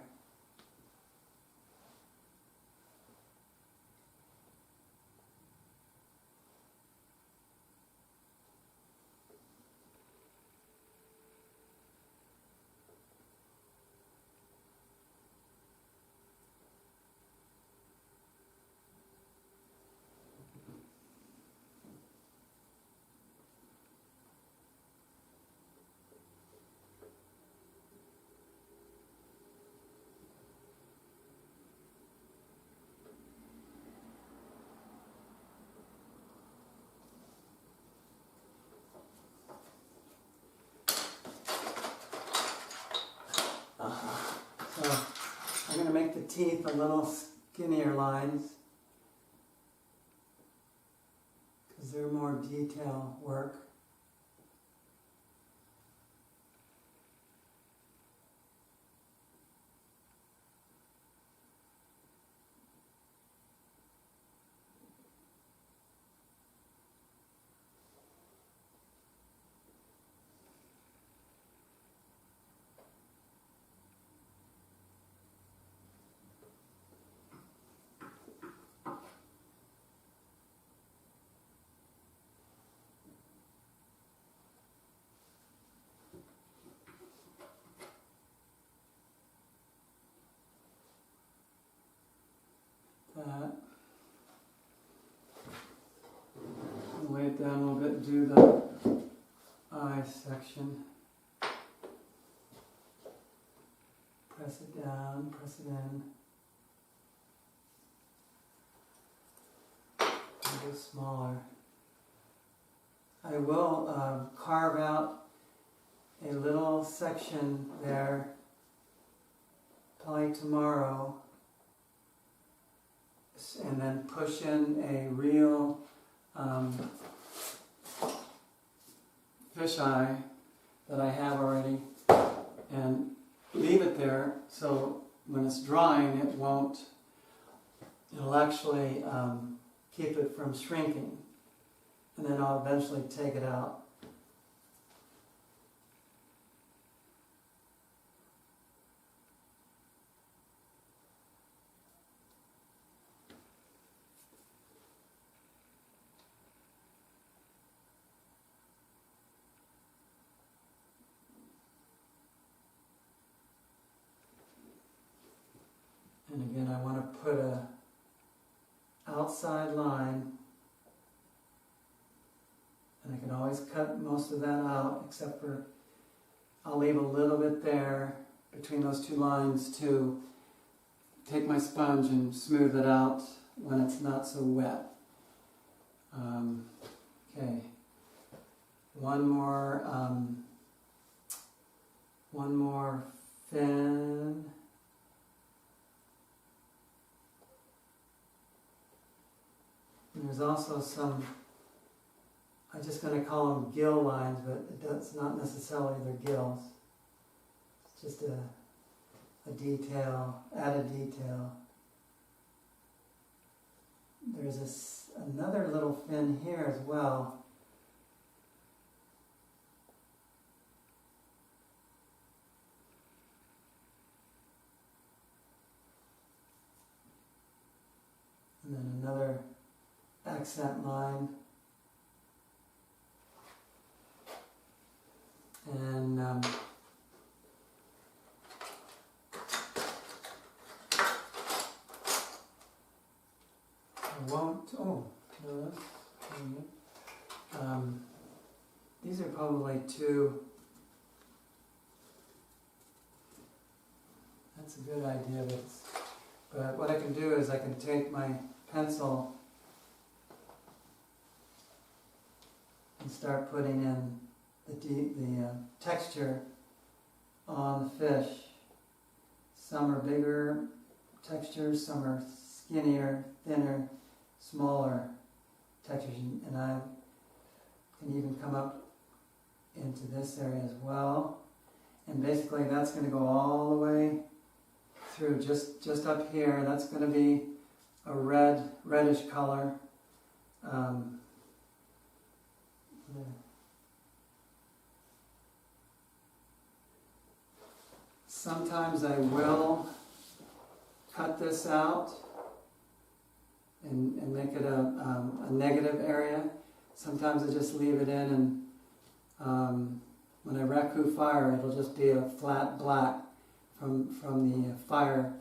I'm going to make the teeth a little skinnier lines because they're more detail work. That. Lay it down a little bit and do the eye section. Press it down, press it in. A little smaller. I will carve out a little section there probably tomorrow, and then push in a real fisheye that I have already and leave it there so when it's drying it'll actually keep it from shrinking, and then I'll eventually take it out. And again, I want to put a outside line, and I can always cut most of that out, except for I'll leave a little bit there between those two lines to take my sponge and smooth it out when it's not so wet. Okay, one more fin. And there's also some, I'm just going to call them gill lines, but it's not necessarily their gills. It's just a detail, added detail. There's another little fin here as well. And then another accent line, and I won't, these are probably two, that's a good idea, but what I can do is I can take my pencil and start putting in the texture on the fish. Some are bigger textures, some are skinnier, thinner, smaller textures, and I can even come up into this area as well. And basically that's going to go all the way through, just up here. That's going to be a reddish color. Sometimes I will cut this out and make it a negative area. Sometimes I just leave it in, and when I raku fire, it'll just be a flat black from the fire.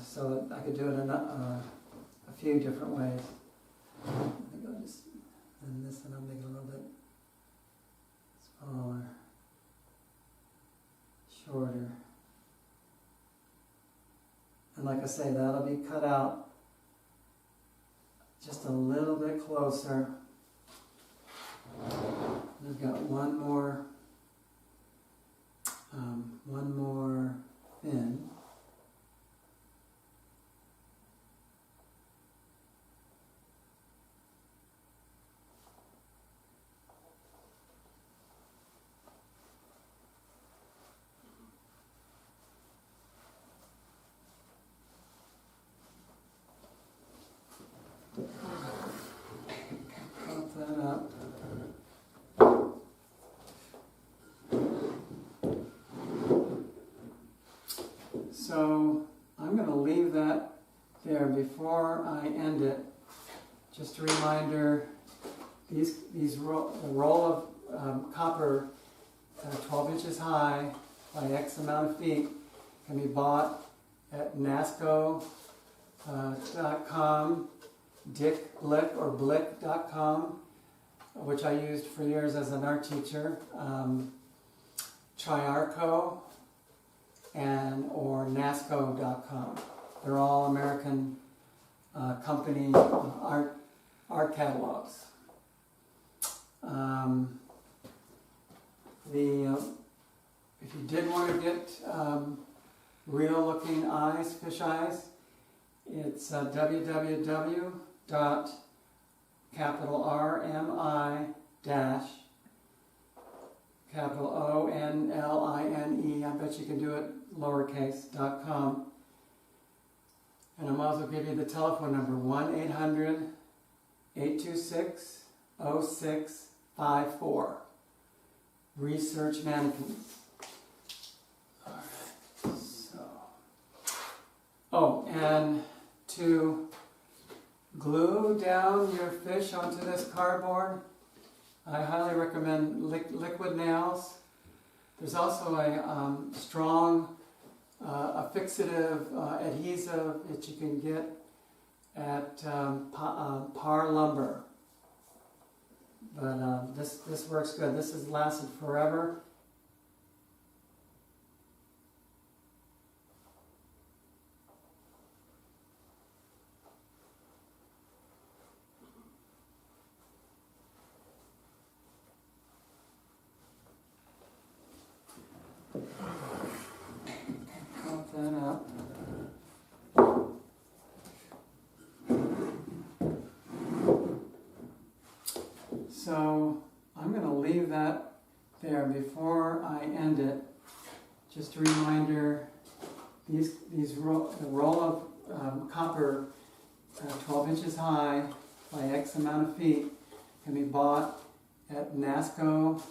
So I could do it in a few different ways. I think I'll just, and this one I'll make it a little bit smaller, shorter. And like I say, that'll be cut out just a little bit closer. I've got one more fin. So I'm going to leave that there before I end it. Just a reminder, the roll of copper 12 inches high by X amount of feet can be bought at nasco.com, dickblick.com, which I used for years as an art teacher, Triarco, or nasco.com. They're all American company art catalogs. If you did want to get real-looking eyes, fish eyes, it's www.RMI-ONLINE, I bet you can do it lowercase.com. And I'm also give you the telephone number, 1-800-826-0654. Research Mannequins. Alright, so. Oh, and to glue down your fish onto this cardboard, I highly recommend liquid nails. There's also a strong affixative adhesive that you can get at Par Lumber. But this works good. This has lasted forever. Count that up. So I'm going to leave that there before I end it. Just a reminder, the roll of copper 12 inches high by X amount of feet can be bought at nasco.com,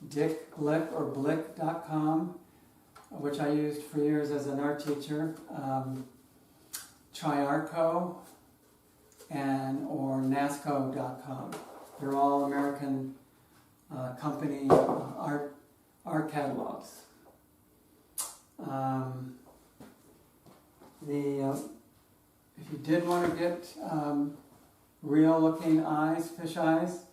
dickblick.com, which I used for years as an art teacher, Triarco, or nasco.com. They're all American company art catalogs. If you did want to get real-looking eyes, fish eyes,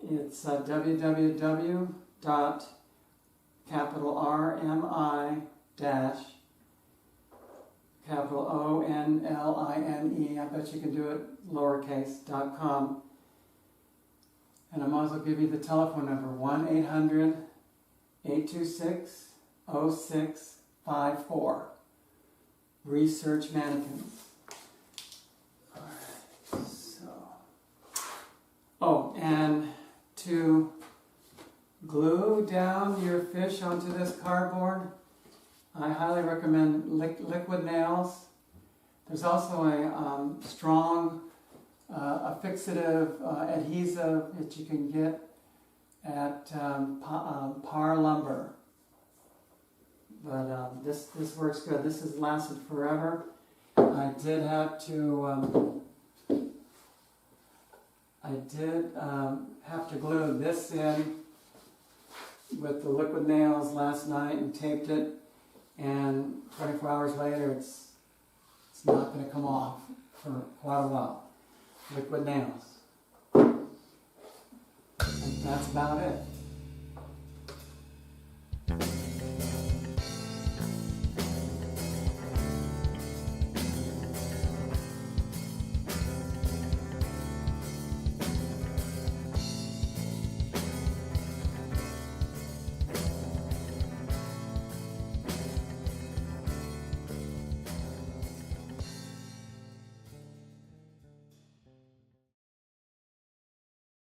it's www.RMI-ONLINE, I bet you can do it lowercase.com. And I'm also give you the telephone number, 1-800-826-0654. Research Mannequins. Alright, so. Oh, and to glue down your fish onto this cardboard, I highly recommend liquid nails. There's also a strong affixative adhesive that you can get at Par Lumber. But this works good. This has lasted forever. I did have to glue this in with the liquid nails last night and taped it. And 24 hours later, it's not going to come off for quite a while. Liquid nails. And that's about it.